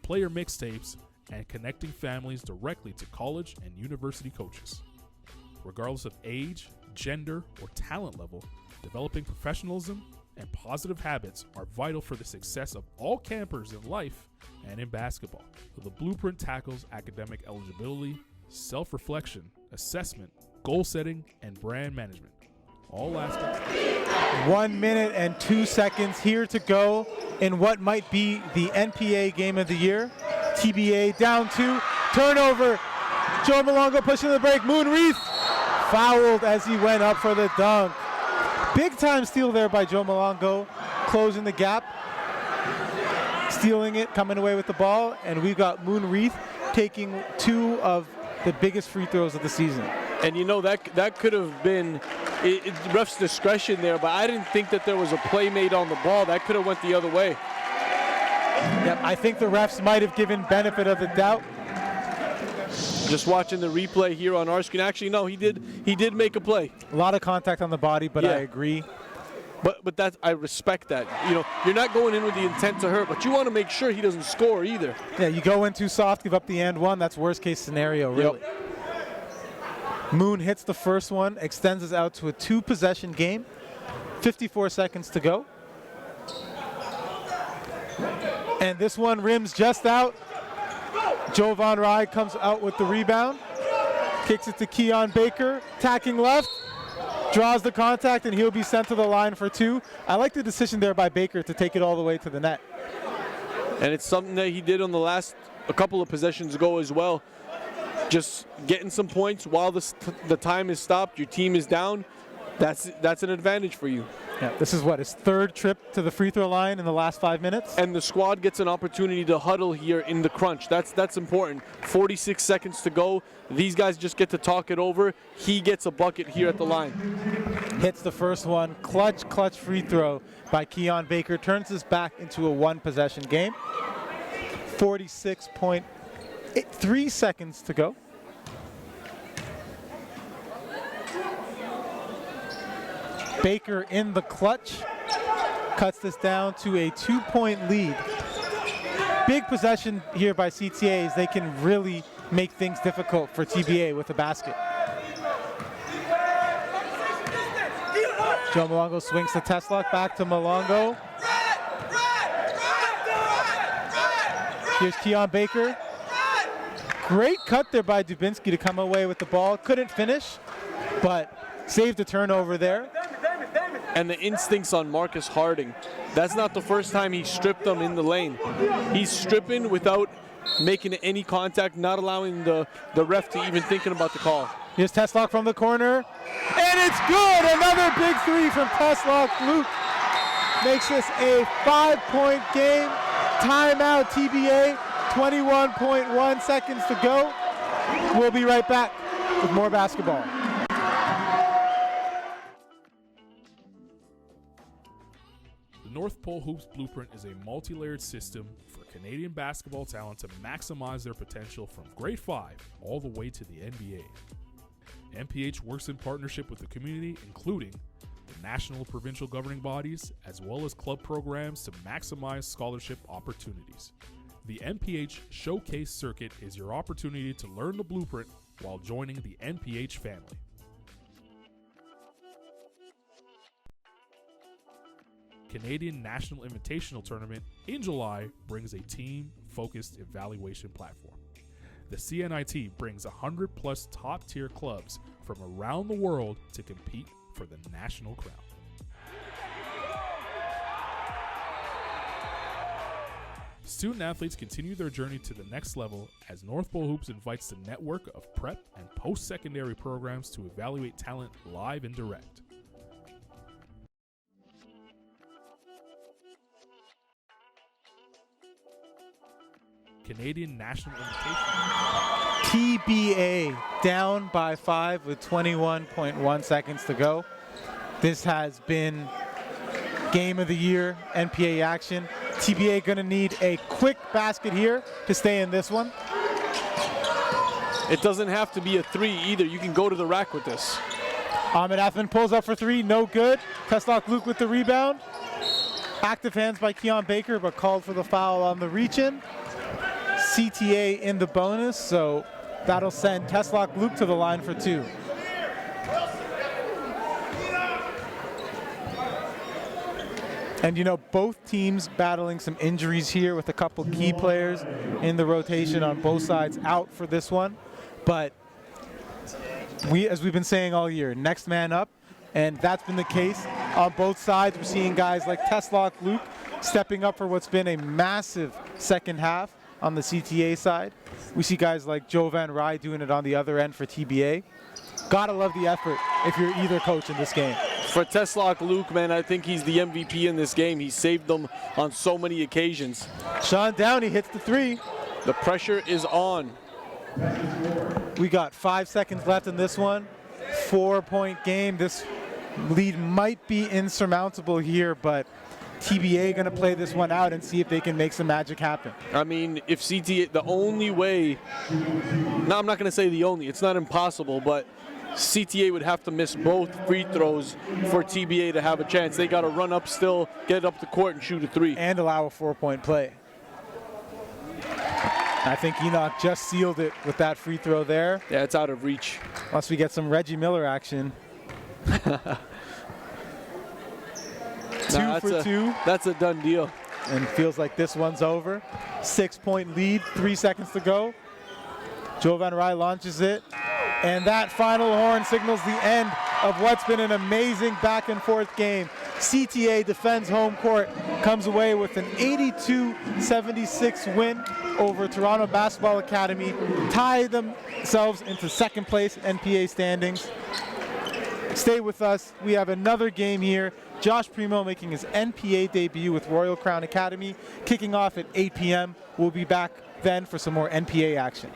Speaker 8: player mixtapes, and connecting families directly to college and university coaches. Regardless of age, gender, or talent level, developing professionalism and positive habits are vital for the success of all campers in life and in basketball. So the blueprint tackles academic eligibility, self-reflection, assessment, goal setting, and brand management. All aspects.
Speaker 1: 1 minute and 2 seconds here to go in what might be the NPA game of the year. TBA down 2, turnover. Joe Malongo pushing the break. Moonreath fouled as he went up for the dunk. Big time steal there by Joe Malongo, closing the gap, stealing it, coming away with the ball, and we've got Moonreath taking 2 of the biggest free throws of the season.
Speaker 2: And you know, that could have been ref's discretion there, but I didn't think that there was a play made on the ball. That could have went the other way.
Speaker 1: Yep, I think the refs might have given benefit of the doubt.
Speaker 2: Just watching the replay here on our screen. Actually, no, he did make a play.
Speaker 1: A lot of contact on the body, but
Speaker 2: yeah.
Speaker 1: I agree.
Speaker 2: But that's, I respect that. You know, you're not going in with the intent to hurt, but you want to make sure he doesn't score either.
Speaker 1: Yeah, you go in too soft, give up the and one. That's worst case scenario, really.
Speaker 2: Yep.
Speaker 1: Moon hits the first one, extends us out to a 2-possession game. 54 seconds to go. And this one rims just out. Jovan Rai comes out with the rebound. Kicks it to Keon Baker, tacking left. Draws the contact, and he'll be sent to the line for 2. I like the decision there by Baker to take it all the way to the net.
Speaker 2: And it's something that he did on a couple of possessions ago as well. Just getting some points while the time is stopped, your team is down. That's an advantage for you.
Speaker 1: Yeah, this is what, his 3rd trip to the free throw line in the last 5 minutes?
Speaker 2: And the squad gets an opportunity to huddle here in the crunch. That's important. 46 seconds to go. These guys just get to talk it over. He gets a bucket here at the line.
Speaker 1: Hits the first one. Clutch free throw by Keon Baker. Turns this back into a 1-possession game. 46.3 seconds to go. Baker in the clutch, cuts this down to a 2-point lead. Big possession here by CTA as they can really make things difficult for TBA with the basket. Joe Malongo swings to Teslock, back to Malongo. Here's Keon Baker. Great cut there by Dubinsky to come away with the ball. Couldn't finish, but saved a turnover there.
Speaker 2: And the instincts on Marcus Harding. That's not the first time he stripped them in the lane. He's stripping without making any contact, not allowing the ref to even thinking about the call.
Speaker 1: Here's Teslock from the corner, and it's good! Another big 3 from Teslock. Luke makes this a 5-point game. Timeout TBA, 21.1 seconds to go. We'll be right back with more basketball.
Speaker 8: The North Pole Hoops Blueprint is a multi-layered system for Canadian basketball talent to maximize their potential from grade 5 all the way to the NBA. MPH works in partnership with the community, including the national and provincial governing bodies, as well as club programs to maximize scholarship opportunities. The MPH Showcase Circuit is your opportunity to learn the blueprint while joining the MPH family. Canadian National Invitational Tournament in July brings a team-focused evaluation platform. The CNIT brings 100-plus top-tier clubs from around the world to compete for the national crown. Student athletes continue their journey to the next level as North Pole Hoops invites the network of prep and post-secondary programs to evaluate talent live and direct. Canadian National Invitational.
Speaker 1: TBA down by 5 with 21.1 seconds to go. This has been game of the year, NPA action. TBA gonna need a quick basket here to stay in this one.
Speaker 2: It doesn't have to be a 3 either. You can go to the rack with this.
Speaker 1: Ahmed Athman pulls up for 3, no good. Teslock Luke with the rebound. Active hands by Keon Baker, but called for the foul on the reach-in. CTA in the bonus, so that'll send Teslock Luke to the line for 2. And you know, both teams battling some injuries here with a couple key players in the rotation on both sides out for this one. But as we've been saying all year, next man up, and that's been the case on both sides. We're seeing guys like Teslock Luke stepping up for what's been a massive second half on the CTA side. We see guys like Joe Van Rij doing it on the other end for TBA. Gotta love the effort if you're either coach in this game.
Speaker 2: For Teslock Luke, man, I think he's the MVP in this game. He saved them on so many occasions.
Speaker 1: Sean Downey hits the three.
Speaker 2: The pressure is on.
Speaker 1: We got 5 seconds left in this one. 4-point game. This lead might be insurmountable here, but TBA going to play this one out and see if they can make some magic happen.
Speaker 2: I mean, if CTA, the only way, no, I'm not going to say the only, it's not impossible, but CTA would have to miss both free throws for TBA to have a chance. They got to run up still, get up the court and shoot a three.
Speaker 1: And allow a 4-point play. I think Enoch just sealed it with that free throw there.
Speaker 2: Yeah, it's out of reach.
Speaker 1: Unless we get some Reggie Miller action. 2 for 2.
Speaker 2: That's a done deal.
Speaker 1: And feels like this one's over. 6-point lead, 3 seconds to go. Joe Van Rij launches it. And that final horn signals the end of what's been an amazing back and forth game. CTA defends home court, comes away with an 82-76 win over Toronto Basketball Academy, tie themselves into second place NPA standings. Stay with us. We have another game here. Josh Primo making his NPA debut with Royal Crown Academy, kicking off at 8 p.m. We'll be back then for some more NPA action.